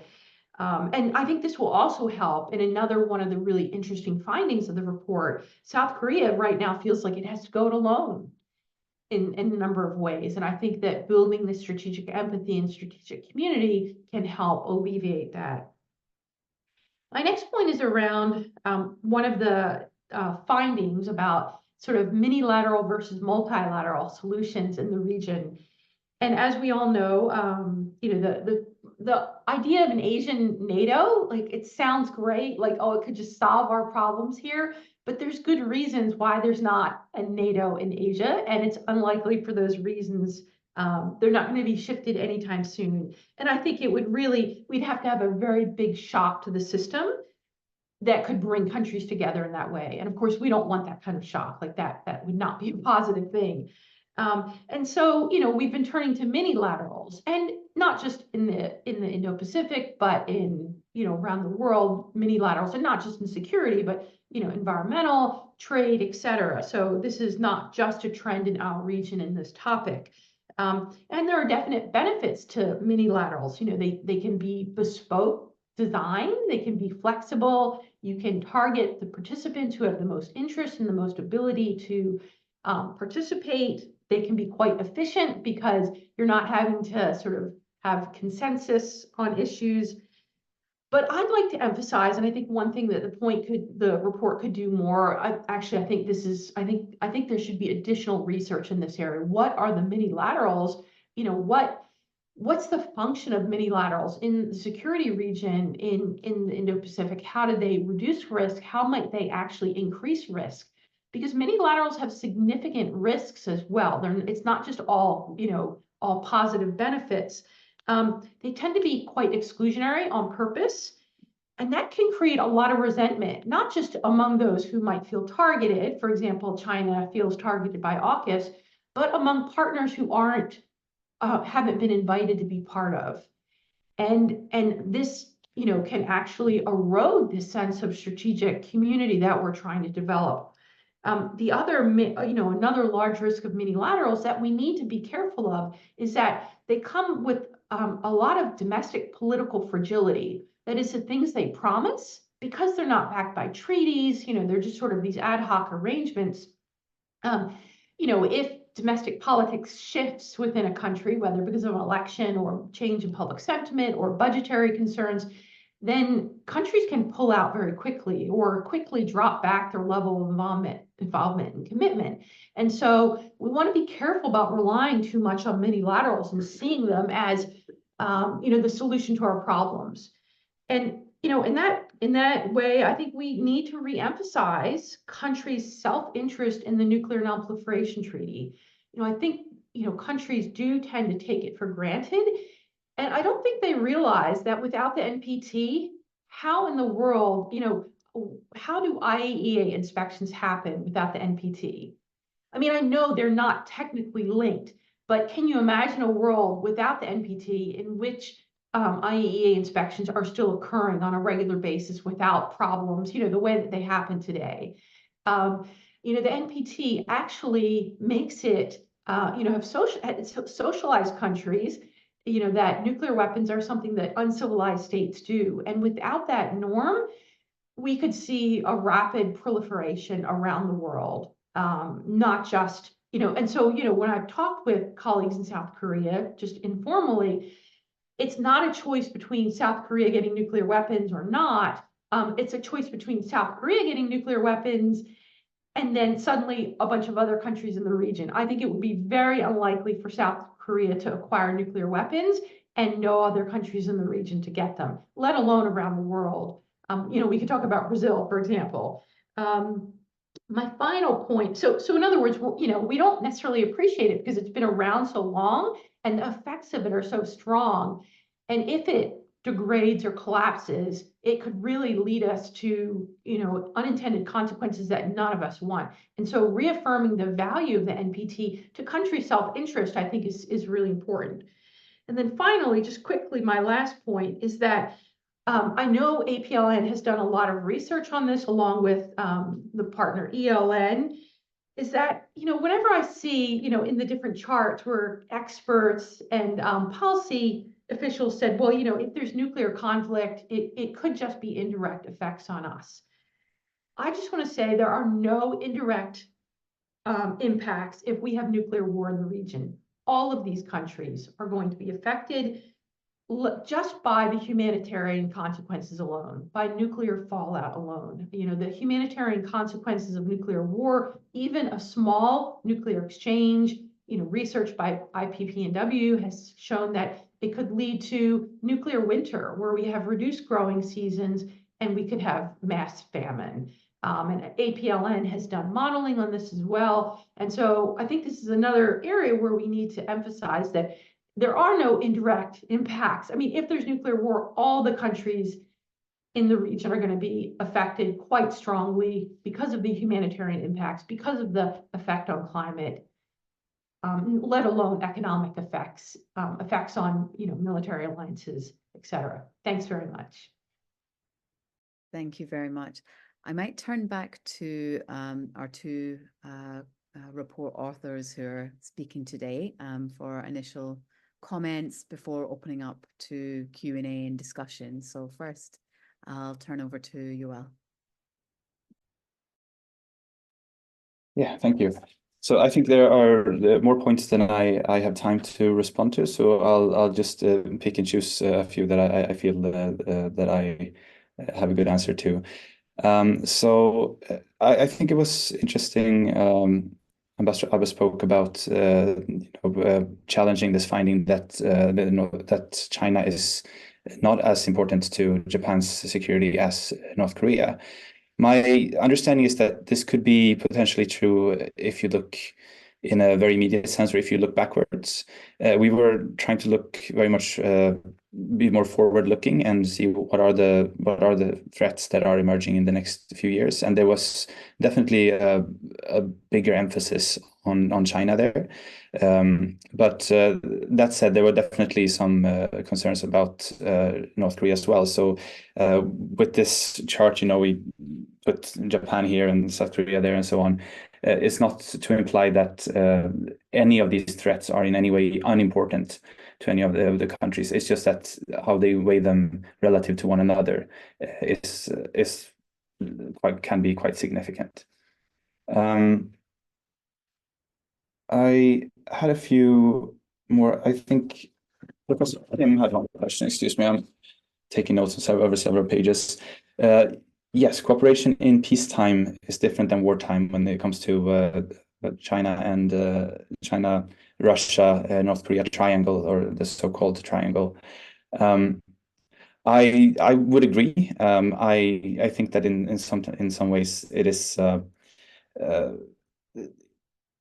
and I think this will also help. And another one of the really interesting findings of the report, South Korea right now feels like it has to go it alone in a number of ways. And I think that building this strategic empathy and strategic community can help alleviate that. My next point is around one of the findings about sort of minilateral versus multilateral solutions in the region. And as we all know, the idea of an Asian NATO, like, it sounds great, like, oh, it could just solve our problems here, but there's good reasons why there's not a NATO in Asia, and it's unlikely for those reasons. They're not going to be shifted anytime soon. And I think it would really, we'd have to have a very big shock to the system that could bring countries together in that way. And of course, we don't want that kind of shock, like that would not be a positive thing. And so, we've been turning to minilaterals, and not just in the Indo-Pacific, but in, around the world, minilaterals, and not just in security, but, environmental, trade, etc. So this is not just a trend in our region in this topic. And there are definite benefits to minilaterals. They can be bespoke design, they can be flexible, you can target the participants who have the most interest and the most ability to participate. They can be quite efficient because you're not having to sort of have consensus on issues. But I'd like to emphasize, and I think one thing that the report could do more, I think there should be additional research in this area. What are the minilaterals? What's the function of minilaterals in the security region in the Indo-Pacific? How do they reduce risk? How might they actually increase risk? because many laterals have significant risks as well. It's not just all, all positive benefits. They tend to be quite exclusionary on purpose. And that can create a lot of resentment, not just among those who might feel targeted. For example, China feels targeted by AUKUS, but among partners who haven't been invited to be part of. And this, can actually erode this sense of strategic community that we're trying to develop. The other, another large risk of minilaterals that we need to be careful of is that they come with a lot of domestic political fragility. That is, the things they promise, because they're not backed by treaties, they're just sort of these ad hoc arrangements. If domestic politics shifts within a country, whether because of an election or change in public sentiment or budgetary concerns, then countries can pull out very quickly or quickly drop back their level of involvement and commitment. And so we want to be careful about relying too much on minilaterals and seeing them as, the solution to our problems. And, in that way, I think we need to reemphasize countries' self-interest in the Nuclear Non-Proliferation Treaty. I think, countries do tend to take it for granted. And I don't think they realize that without the NPT, how in the world, how do IAEA inspections happen without the NPT? I mean, I know they're not technically linked, but can you imagine a world without the NPT in which IAEA inspections are still occurring on a regular basis without problems, the way that they happen today? The NPT actually makes it, have socialized countries, that nuclear weapons are something that uncivilized states do. And without that norm, we could see a rapid proliferation around the world, not just, and so, when I've talked with colleagues in South Korea, just informally, it's not a choice between South Korea getting nuclear weapons or not. It's a choice between South Korea getting nuclear weapons and then suddenly a bunch of other countries in the region. I think it would be very unlikely for South Korea to acquire nuclear weapons and no other countries in the region to get them, let alone around the world. We could talk about Brazil, for example. My final point, so in other words, we don't necessarily appreciate it because it's been around so long and the effects of it are so strong. And if it degrades or collapses, it could really lead us to, unintended consequences that none of us want. And so reaffirming the value of the NPT to country self-interest, I think is really important. And then finally, just quickly, my last point is that I know APLN has done a lot of research on this along with the partner ELN, is that, whenever I see, in the different charts where experts and policy officials said, well, if there's nuclear conflict, it could just be indirect effects on us. I just want to say there are no indirect impacts if we have nuclear war in the region. All of these countries are going to be affected just by the humanitarian consequences alone, by nuclear fallout alone. The humanitarian consequences of nuclear war, even a small nuclear exchange, research by IPPNW has shown that it could lead to nuclear winter, where we have reduced growing seasons and we could have mass famine. And APLN has done modeling on this as well. And so I think this is another area where we need to emphasize that there are no indirect impacts. I mean, if there's nuclear war, all the countries in the region are going to be affected quite strongly because of the humanitarian impacts, because of the effect on climate, let alone economic effects, effects on, military alliances, et cetera. Thanks very much. Thank you very much. I might turn back to our two report authors who are speaking today for initial comments before opening up to Q&A and discussion. So first, I'll turn over to Yoel. Yeah, thank you. So I think there are more points than I have time to respond to. So I'll just pick and choose a few that I feel that I have a good answer to. So I think it was interesting. Ambassador Ivre spoke about challenging this finding that that China is not as important to Japan's security as North Korea. My understanding is that this could be potentially true if you look in a very immediate sense, or if you look backwards. We were trying to look very much be more forward-looking and see what are the threats that are emerging in the next few years. And there was definitely a bigger emphasis on China there. But that said, there were definitely some concerns about North Korea as well. So with this chart, we put Japan here and South Korea there and so on. It's not to imply that any of these threats are in any way unimportant to any of the countries. It's just that how they weigh them relative to one another can be quite significant. I had a few more. I think Professor Kim had one question. Excuse me, I'm taking notes over several pages. Yes, cooperation in peacetime is different than wartime when it comes to China and China, Russia, North Korea triangle, or the so-called triangle. I would agree. I think that in some ways it is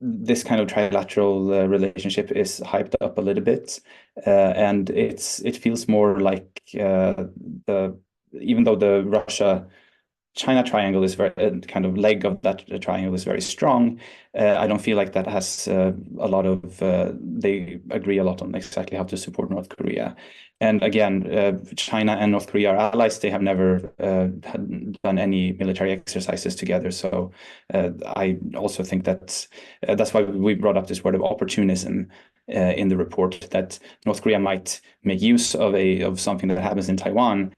this kind of trilateral relationship is hyped up a little bit, and it feels more like even though the Russia-China triangle is very kind of leg of that triangle is very strong. I don't feel like that has a lot of. They agree a lot on exactly how to support North Korea. And again, China and North Korea are allies. They have never done any military exercises together. So I also think that that's why we brought up this word of opportunism in the report, that North Korea might make use of something that happens in Taiwan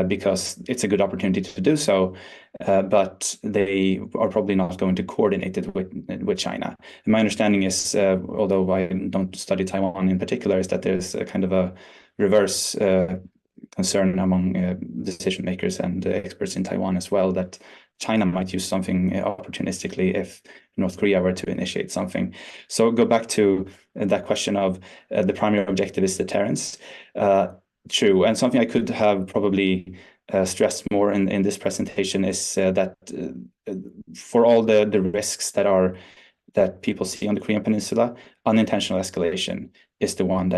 because it's a good opportunity to do so, but they are probably not going to coordinate it with China. And my understanding is, although I don't study Taiwan in particular, is that there's a kind of a reverse concern among decision makers and experts in Taiwan as well, that China might use something opportunistically if North Korea were to initiate something. So go back to that question of the primary objective is deterrence. True, and something I could have probably stressed more in this presentation is that for all the risks that people see on the Korean Peninsula, unintentional escalation is the one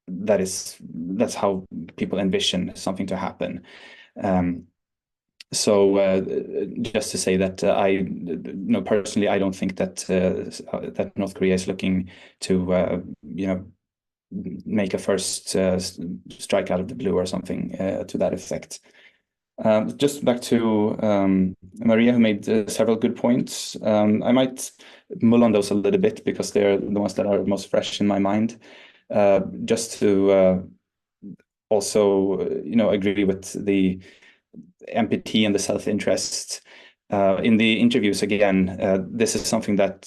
that's how people envision something to happen. So just to say that personally, I don't think that North Korea is looking to make a first strike out of the blue or something to that effect. Just back to Maria, who made several good points. I might mull on those a little bit because they're the ones that are most fresh in my mind. Just to also, agree with the empathy and the self-interest. In the interviews, again, this is something that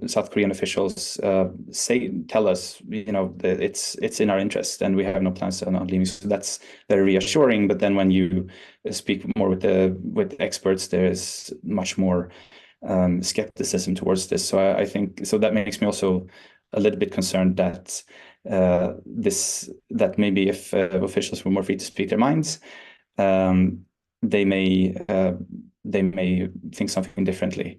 South Korean officials tell us, it's in our interest and we have no plans on leaving. So that's very reassuring. But then when you speak more with experts, there is much more skepticism towards this. So I think that makes me also a little bit concerned that that maybe if officials were more free to speak their minds, they may think something differently.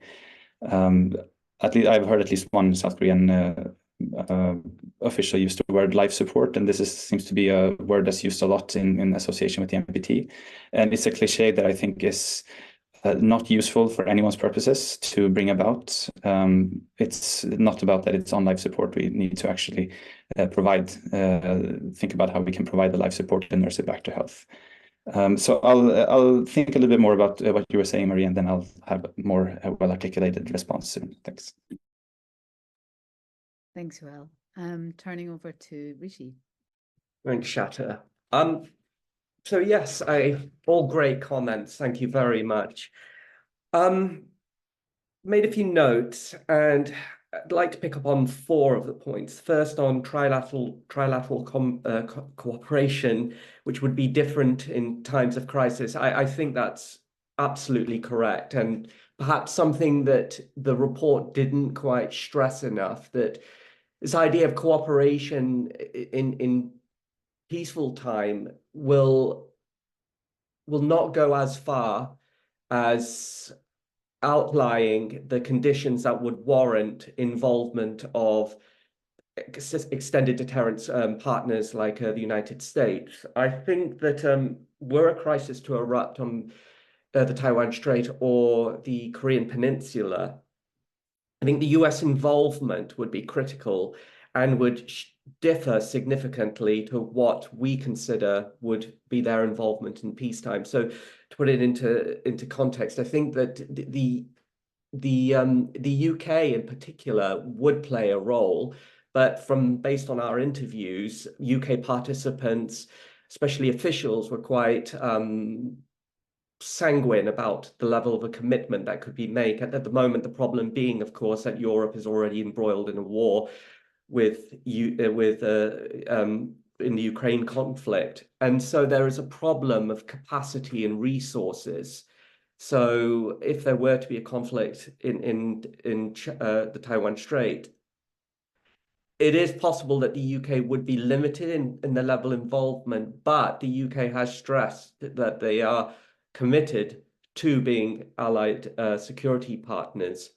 At least I've heard at least one South Korean official use the word life support, and this seems to be a word that's used a lot in association with the NPT, and it's a cliche that I think is not useful for anyone's purposes to bring about. It's not about that it's on life support. We need to actually think about how we can provide the life support and nurse it back to health. So I'll think a little bit more about what you were saying, Marie, and then I'll have a more well-articulated response soon. Thanks. Thanks, Joel. Turning over to Rishi. Thanks, Shatter. So yes, all great comments. Thank you very much. Made a few notes, and I'd like to pick up on 4 of the points. First, on trilateral cooperation, which would be different in times of crisis. I think that's absolutely correct, and perhaps something that the report didn't quite stress enough, that this idea of cooperation in peaceful time will not go as far as outlining the conditions that would warrant involvement of extended deterrence partners like the United States. I think that were a crisis to erupt on the Taiwan Strait or the Korean Peninsula, I think the US involvement would be critical and would differ significantly to what we consider would be their involvement in peacetime. So to put it into context, I think that the UK in particular would play a role, but based on our interviews, UK participants, especially officials, were quite sanguine about the level of a commitment that could be made. At the moment, the problem being, of course, that Europe is already embroiled in a war in the Ukraine conflict, and so there is a problem of capacity and resources. So if there were to be a conflict in the Taiwan Strait, it is possible that the UK would be limited in the level of involvement, but the UK has stressed that they are committed to being allied security partners.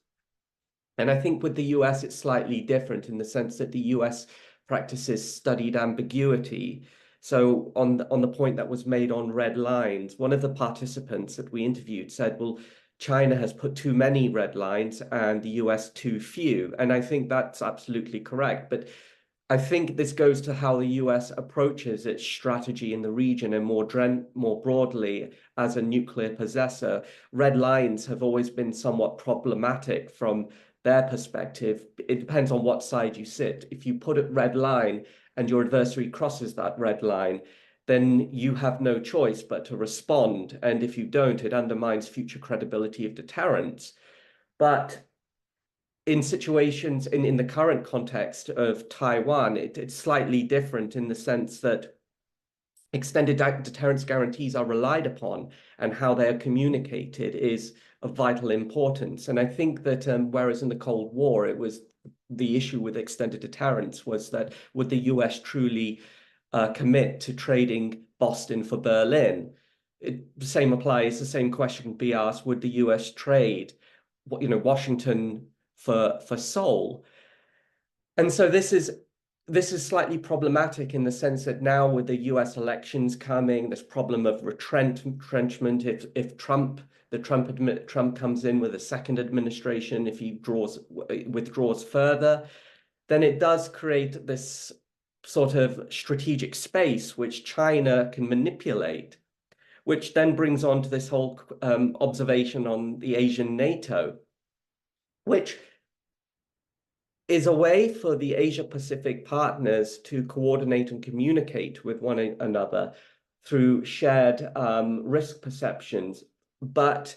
And I think with the US, it's slightly different in the sense that the US practices studied ambiguity. So on the point that was made on red lines, one of the participants that we interviewed said, well, China has put too many red lines and the US too few. And I think that's absolutely correct. But I think this goes to how the US approaches its strategy in the region and more broadly as a nuclear possessor. Red lines have always been somewhat problematic from their perspective. It depends on what side you sit. If you put a red line and your adversary crosses that red line, then you have no choice but to respond. And if you don't, it undermines future credibility of deterrence. But in situations, in the current context of Taiwan, it's slightly different in the sense that extended deterrence guarantees are relied upon, and how they are communicated is of vital importance. And I think that whereas in the Cold War, it was the issue with extended deterrence was that would the US truly commit to trading Boston for Berlin? The same applies, the same question can be asked, would the US trade, Washington for Seoul? And so this is slightly problematic in the sense that now with the US elections coming, this problem of retrenchment, if Trump comes in with a second administration, if he withdraws further, then it does create this sort of strategic space which China can manipulate, which then brings on to this whole observation on the Asian NATO, which is a way for the Asia-Pacific partners to coordinate and communicate with one another through shared risk perceptions. But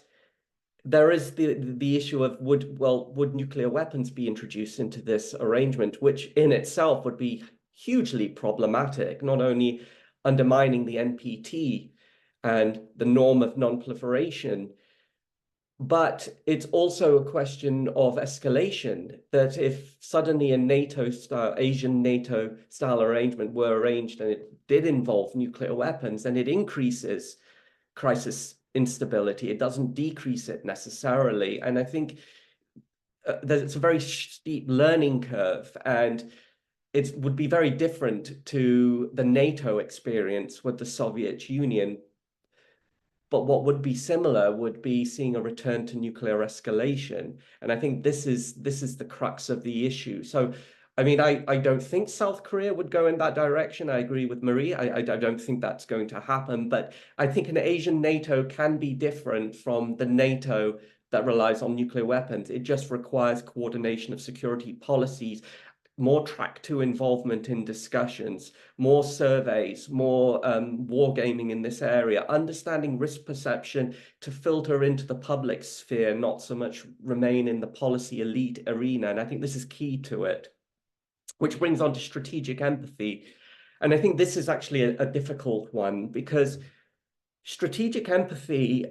there is the issue of would nuclear weapons be introduced into this arrangement, which in itself would be hugely problematic, not only undermining the NPT and the norm of non-proliferation, but it's also a question of escalation, that if suddenly a Asian NATO style arrangement were arranged and it did involve nuclear weapons, then it increases crisis instability. It doesn't decrease it necessarily. And I think that it's a very steep learning curve, and it would be very different to the NATO experience with the Soviet Union. But what would be similar would be seeing a return to nuclear escalation. And I think this is the crux of the issue. So, I mean, I don't think South Korea would go in that direction. I agree with Marie. I don't think that's going to happen. But I think an Asian NATO can be different from the NATO that relies on nuclear weapons. It just requires coordination of security policies, more track 2 involvement in discussions, more surveys, more wargaming in this area, understanding risk perception to filter into the public sphere, not so much remain in the policy elite arena. And I think this is key to it, which brings on to strategic empathy. And I think this is actually a difficult one, because strategic empathy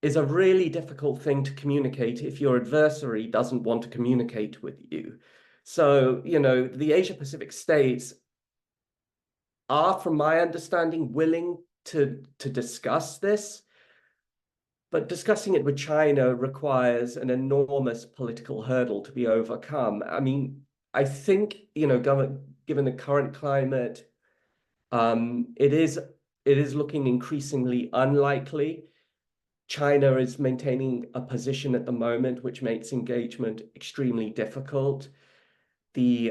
is a really difficult thing to communicate if your adversary doesn't want to communicate with you. So, the Asia-Pacific states are, from my understanding, willing to discuss this, But discussing it with China requires an enormous political hurdle to be overcome. I mean, I think, you know, given the current climate, it is looking increasingly unlikely. China is maintaining a position at the moment which makes engagement extremely difficult. The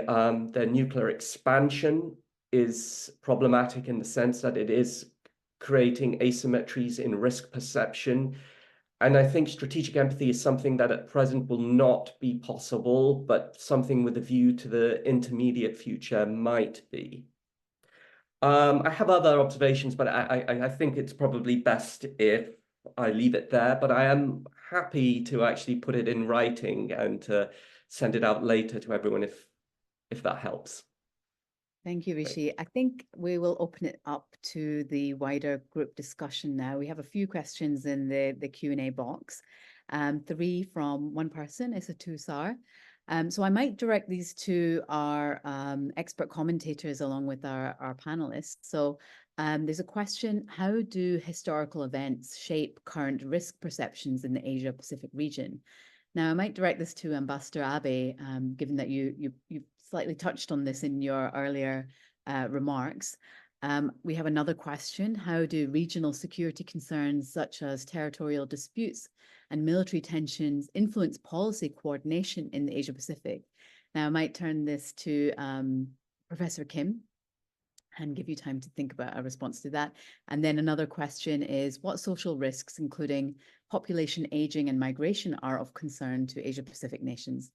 nuclear expansion is problematic in the sense that it is creating asymmetries in risk perception. And I think strategic empathy is something that at present will not be possible, but something with a view to the intermediate future might be. I have other observations, but I think it's probably best if I leave it there. But I am happy to actually put it in writing and to send it out later to everyone if that helps. Thank you, Rishi. I think we will open it up to the wider group discussion now. We have a few questions in the Q&A box. 3 from one person, Issa Tusar. So I might direct these to our expert commentators along with our panelists. So there's a question: how do historical events shape current risk perceptions in the Asia-Pacific region? Now, I might direct this to Ambassador Abe, given that you slightly touched on this in your earlier remarks. We have another question: how do regional security concerns such as territorial disputes and military tensions influence policy coordination in the Asia-Pacific? Now, I might turn this to Professor Kim and give you time to think about a response to that. And then another question is: what social risks, including population aging and migration, are of concern to Asia-Pacific nations?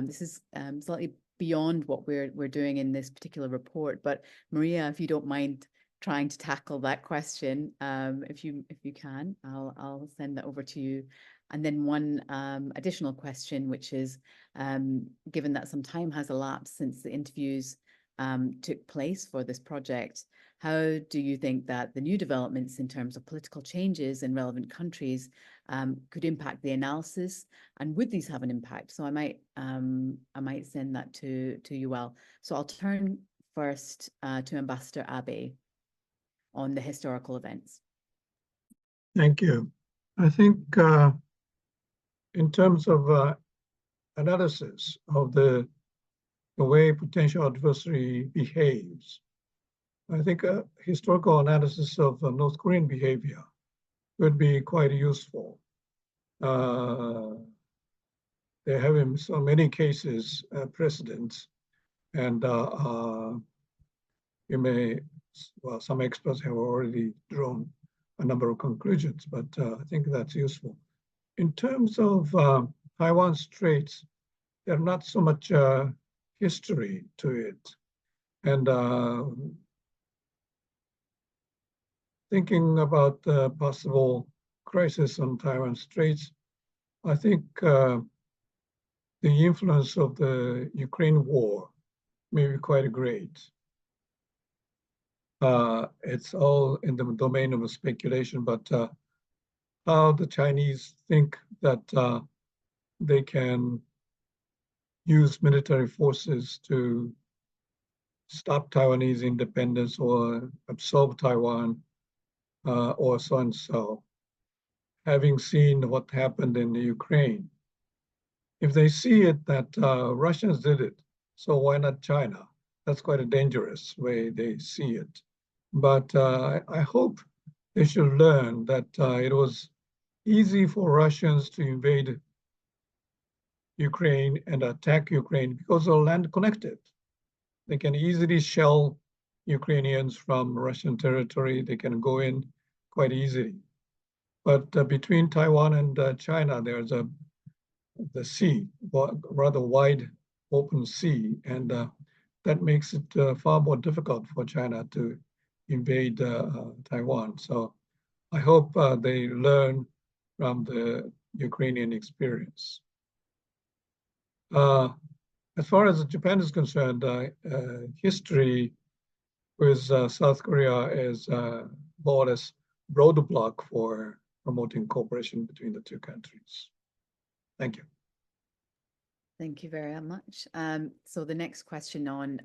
This is slightly beyond what we're doing in this particular report, but Maria, if you don't mind trying to tackle that question, if you can, I'll send that over to you. And then one additional question, which is, given that some time has elapsed since the interviews took place for this project, how do you think that the new developments in terms of political changes in relevant countries could impact the analysis, and would these have an impact? So I might send that to you all. So I'll turn first to Ambassador Abe on the historical events. Thank you. I think in terms of analysis of the way potential adversary behaves, I think a historical analysis of North Korean behavior would be quite useful. There have been so many cases, precedents, and some experts have already drawn a number of conclusions, but I think that's useful. In terms of Taiwan Straits, there's not so much history to it. And thinking about the possible crisis on Taiwan Straits, I think the influence of the Ukraine war may be quite great. It's all in the domain of speculation, but how the Chinese think that they can use military forces to stop Taiwanese independence or absorb Taiwan or so and so, having seen what happened in the Ukraine. If they see it that Russians did it, so why not China? That's quite a dangerous way they see it. But I hope they should learn that it was easy for Russians to invade Ukraine and attack Ukraine because of land connected. They can easily shell Ukrainians from Russian territory. They can go in quite easily. But between Taiwan and China, there's the sea, rather wide open sea, and that makes it far more difficult for China to invade Taiwan. So I hope they learn from the Ukrainian experience. As far as Japan is concerned, history with South Korea is more or less roadblock for promoting cooperation between the two countries. Thank you. Thank you very much. So the next question on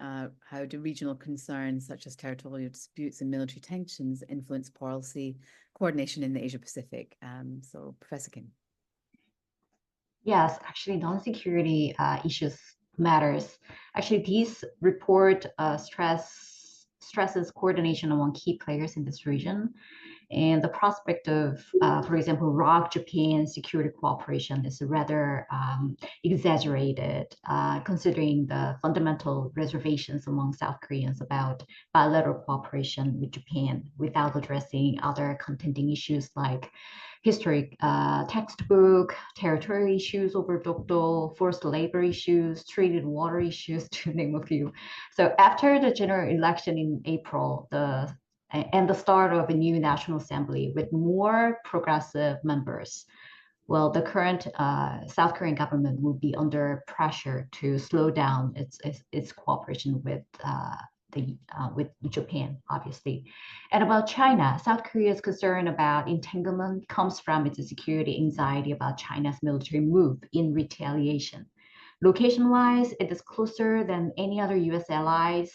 how do regional concerns such as territorial disputes and military tensions influence policy coordination in the Asia Pacific? So Professor Kim. Yes, actually, non-security issues matters. Actually, this report stresses coordination among key players in this region. And the prospect of, for example, ROC-Japan security cooperation is rather exaggerated, considering the fundamental reservations among South Koreans about bilateral cooperation with Japan without addressing other contending issues like historic textbook, territorial issues over Dokdo, forced labor issues, treated water issues, to name a few. So after the general election in April, and the start of a new National Assembly with more progressive members, well, the current South Korean government will be under pressure to slow down its cooperation with Japan, obviously. And about China, South Korea's concern about entanglement comes from its security anxiety about China's military move in retaliation. Location-wise, it is closer than any other U.S. allies.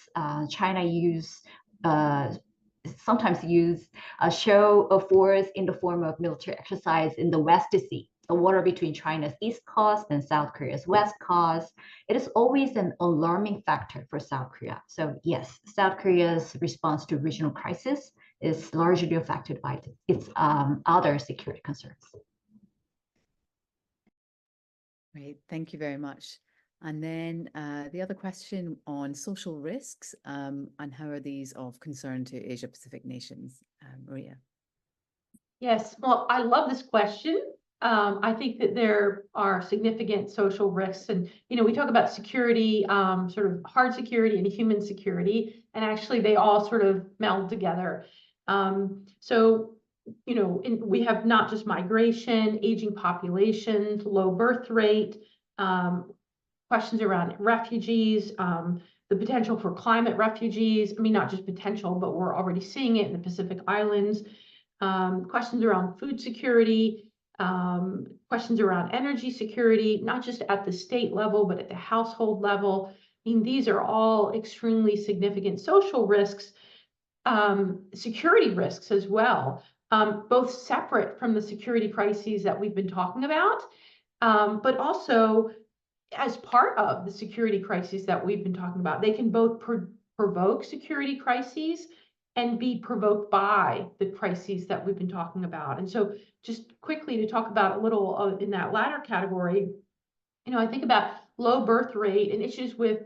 China sometimes use a show of force in the form of military exercise in the West Sea, the water between China's east coast and South Korea's west coast. It is always an alarming factor for South Korea. So yes, South Korea's response to regional crisis is largely affected by its other security concerns. Great, thank you very much. And then the other question on social risks and how are these of concern to Asia Pacific nations? Maria. Yes, well, I love this question. I think that there are significant social risks, and we talk about security, sort of hard security and human security, and actually they all sort of meld together. So we have not just migration, aging populations, low birth rate, questions around refugees, the potential for climate refugees. I mean, not just potential, but we're already seeing it in the Pacific Islands. Questions around food security, questions around energy security, not just at the state level, but at the household level. I mean, these are all extremely significant social risks, security risks as well, both separate from the security crises that we've been talking about, but also as part of the security crises that we've been talking about. They can both provoke security crises and be provoked by the crises that we've been talking about. And so just quickly to talk about a little in that latter category, I think about low birth rate and issues with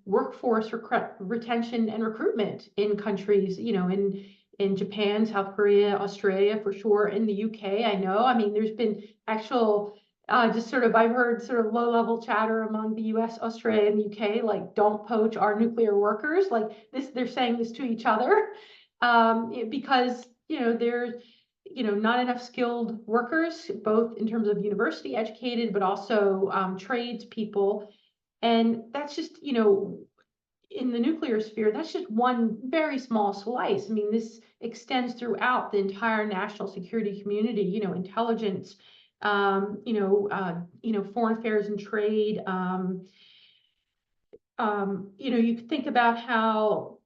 workforce retention and recruitment in countries, in Japan, South Korea, Australia, for sure, in the UK, I know. I mean, there's been actual I've heard sort of low-level chatter among the US, Australia, and the UK, like, don't poach our nuclear workers. Like this, they're saying this to each other because, there's, not enough skilled workers, both in terms of university educated, but also tradespeople. And that's just, in the nuclear sphere, that's just one very small slice. I mean, this extends throughout the entire national security community, intelligence, foreign affairs and trade. You could think about how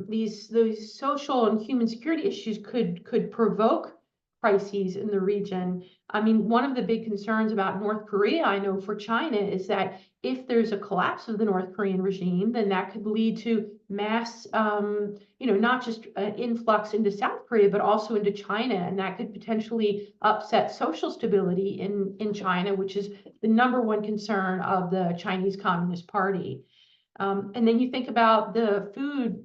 these social and human security issues could provoke crises in the region. I mean, one of the big concerns about North Korea, I know, for China is that if there's a collapse of the North Korean regime, then that could lead to mass, not just an influx into South Korea, but also into China. And that could potentially upset social stability in China, which is the #1 concern of the Chinese Communist Party. And then you think about the food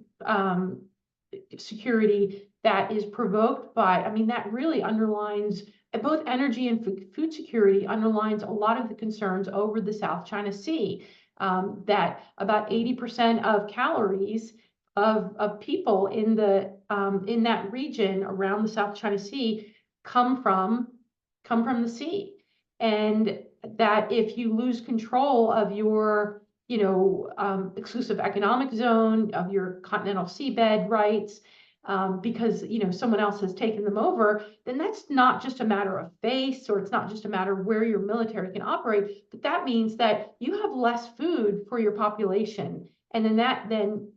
security that is provoked by, I mean, that really underlines both energy and food security, underlines a lot of the concerns over the South China Sea, that about 80% of calories of people in that region around the South China Sea come from the sea. And that if you lose control of your exclusive economic zone, of your continental seabed rights, because, you know, someone else has taken them over, then that's not just a matter of face, or it's not just a matter of where your military can operate, but that means that you have less food for your population. And then that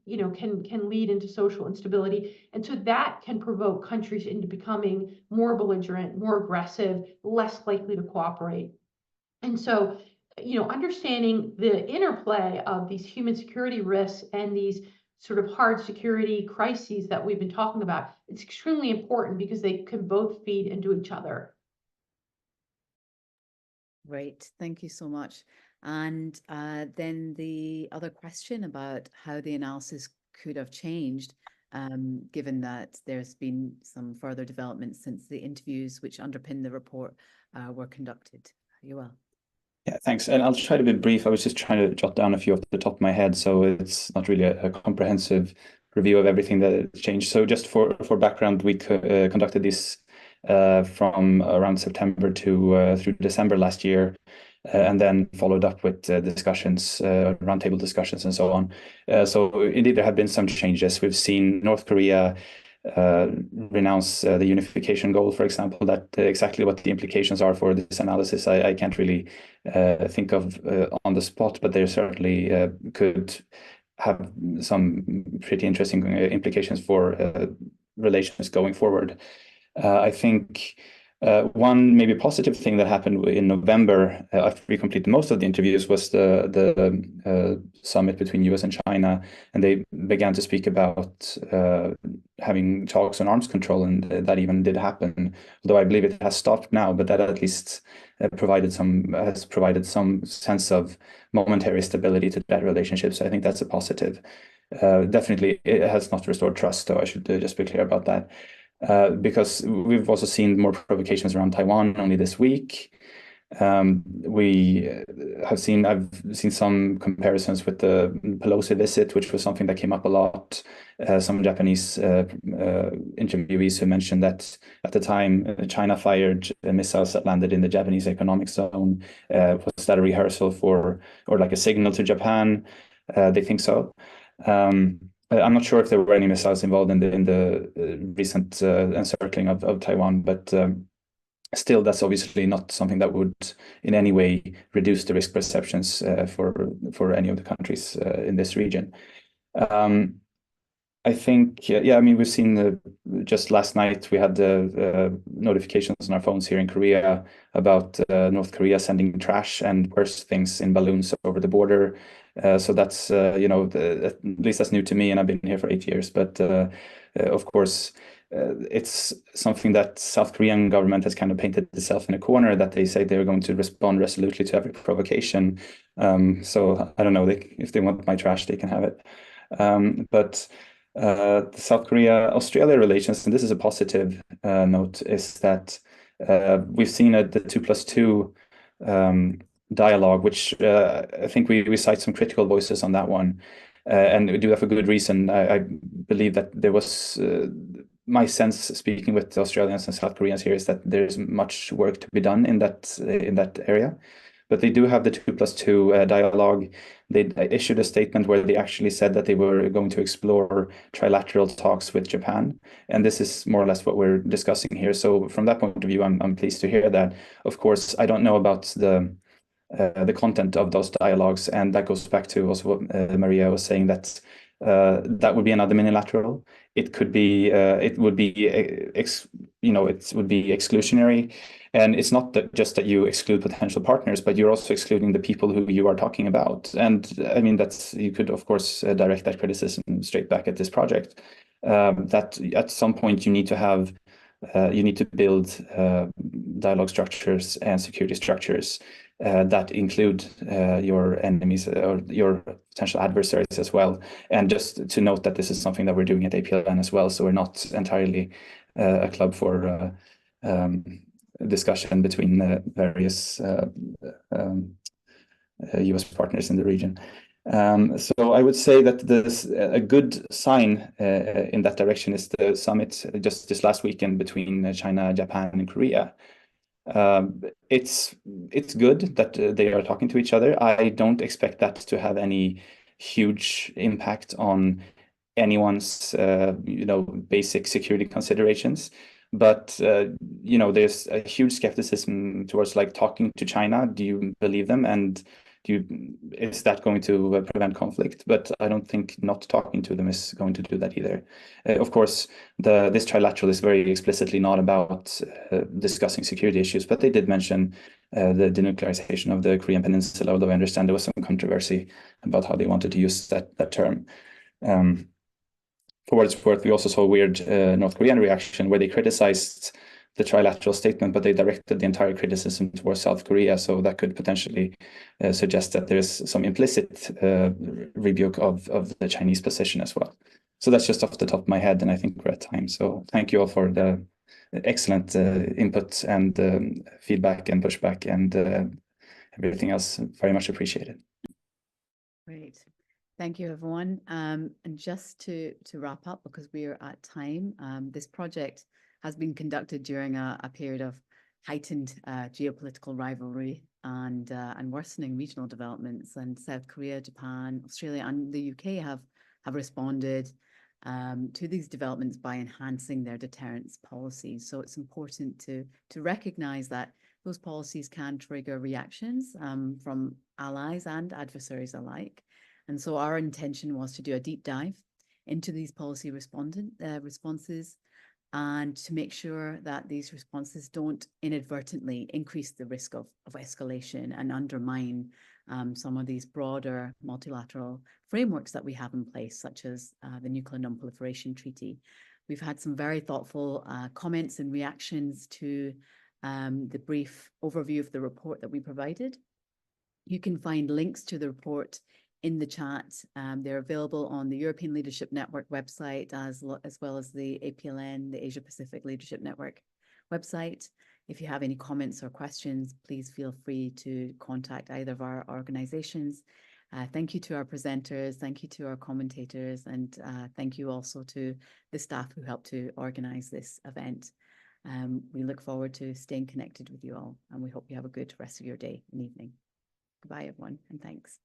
you know, can lead into social instability. And so that can provoke countries into becoming more belligerent, more aggressive, less likely to cooperate. And so, you know, understanding the interplay of these human security risks and these sort of hard security crises that we've been talking about, it's extremely important because they can both feed into each other. Great, thank you so much. And then the other question about how the analysis could have changed, given that there's been some further developments since the interviews which underpin the report were conducted. You will. Yeah, thanks. And I'll try to be brief. I was just trying to jot down a few off the top of my head, so it's not really a comprehensive review of everything that changed. So just for background, we conducted this from around September to through December last year, and then followed up with discussions, roundtable discussions, and so on. So indeed, there have been some changes. We've seen North Korea renounce the unification goal, for example. That exactly what the implications are for this analysis, I can't really think of on the spot, but there certainly could have some pretty interesting implications for relations going forward. I think one maybe positive thing that happened in November, after we completed most of the interviews, was the summit between US and China, and they began to speak about having talks on arms control, and that even did happen. Although I believe it has stopped now, but that at least has provided some sense of momentary stability to that relationship. So I think that's a positive. Definitely, it has not restored trust, though. I should just be clear about that. Because we've also seen more provocations around Taiwan only this week. I've seen some comparisons with the Pelosi visit, which was something that came up a lot. Some Japanese interviewees who mentioned that at the time China fired missiles that landed in the Japanese economic zone. Was that a rehearsal for, or like a signal to Japan? They think so. I'm not sure if there were any missiles involved in the recent encircling of Taiwan, but still, that's obviously not something that would in any way reduce the risk perceptions for any of the countries in this region. I think, yeah, I mean, we've seen just last night we had the notifications on our phones here in Korea about North Korea sending trash and worse things in balloons over the border. So that's, you know, at least that's new to me, and I've been here for 8 years. But of course, it's something that South Korean government has kind of painted itself in a corner, that they say they're going to respond resolutely to every provocation. So I don't know, if they want my trash, they can have it. But the South Korea-Australia relations, and this is a positive note, is that we've seen the 2+2 dialogue, which I think we cite some critical voices on that one, and we do that for good reason. I believe that there was my sense, speaking with the Australians and South Koreans here, is that there's much work to be done in that area. But they do have the 2+2 dialogue. They issued a statement where they actually said that they were going to explore trilateral talks with Japan. And this is more or less what we're discussing here. So from that point of view, I'm pleased to hear that. Of course, I don't know about the content of those dialogues. And that goes back to also what Maria was saying, that that would be another minilateral. It could be, it would be, it would be exclusionary. And it's not just that you exclude potential partners, but you're also excluding the people who you are talking about. And I mean, you could, of course, direct that criticism straight back at this project. That at some point you need to build dialogue structures and security structures that include your enemies or your potential adversaries as well. And just to note that this is something that we're doing at APLN as well. So we're not entirely a club for discussion between various US partners in the region. So I would say that a good sign in that direction is the summit just last weekend between China, Japan, and Korea. It's good that they are talking to each other. I don't expect that to have any huge impact on anyone's basic security considerations. But there's a huge skepticism towards like talking to China. Do you believe them, and is that going to prevent conflict? But I don't think not talking to them is going to do that either. Of course, this trilateral is very explicitly not about discussing security issues, but they did mention the denuclearization of the Korean Peninsula, although I understand there was some controversy about how they wanted to use that term. For what it's worth, we also saw a weird North Korean reaction where they criticized the trilateral statement, but they directed the entire criticism towards South Korea. So that could potentially suggest that there's some implicit rebuke of the Chinese position as well. So that's just off the top of my head, and I think we're at time. So thank you all for the excellent input and feedback and pushback and everything else. Very much appreciated. Great. Thank you, everyone. And just to wrap up, because we are at time, this project has been conducted during a period of heightened geopolitical rivalry and worsening regional developments. And South Korea, Japan, Australia, and the UK have responded to these developments by enhancing their deterrence policies. So it's important to recognize that those policies can trigger reactions from allies and adversaries alike. And so our intention was to do a deep dive into these policy responses and to make sure that these responses don't inadvertently increase the risk of escalation and undermine some of these broader multilateral frameworks that we have in place, such as the Nuclear Non-Proliferation Treaty. We've had some very thoughtful comments and reactions to the brief overview of the report that we provided. You can find links to the report in the chat. They're available on the European Leadership Network website, as well as the APLN, the Asia Pacific Leadership Network website. If you have any comments or questions, please feel free to contact either of our organizations. Thank you to our presenters, thank you to our commentators, and thank you also to the staff who helped to organize this event. We look forward to staying connected with you all, and we hope you have a good rest of your day and evening. Goodbye, everyone, and thanks.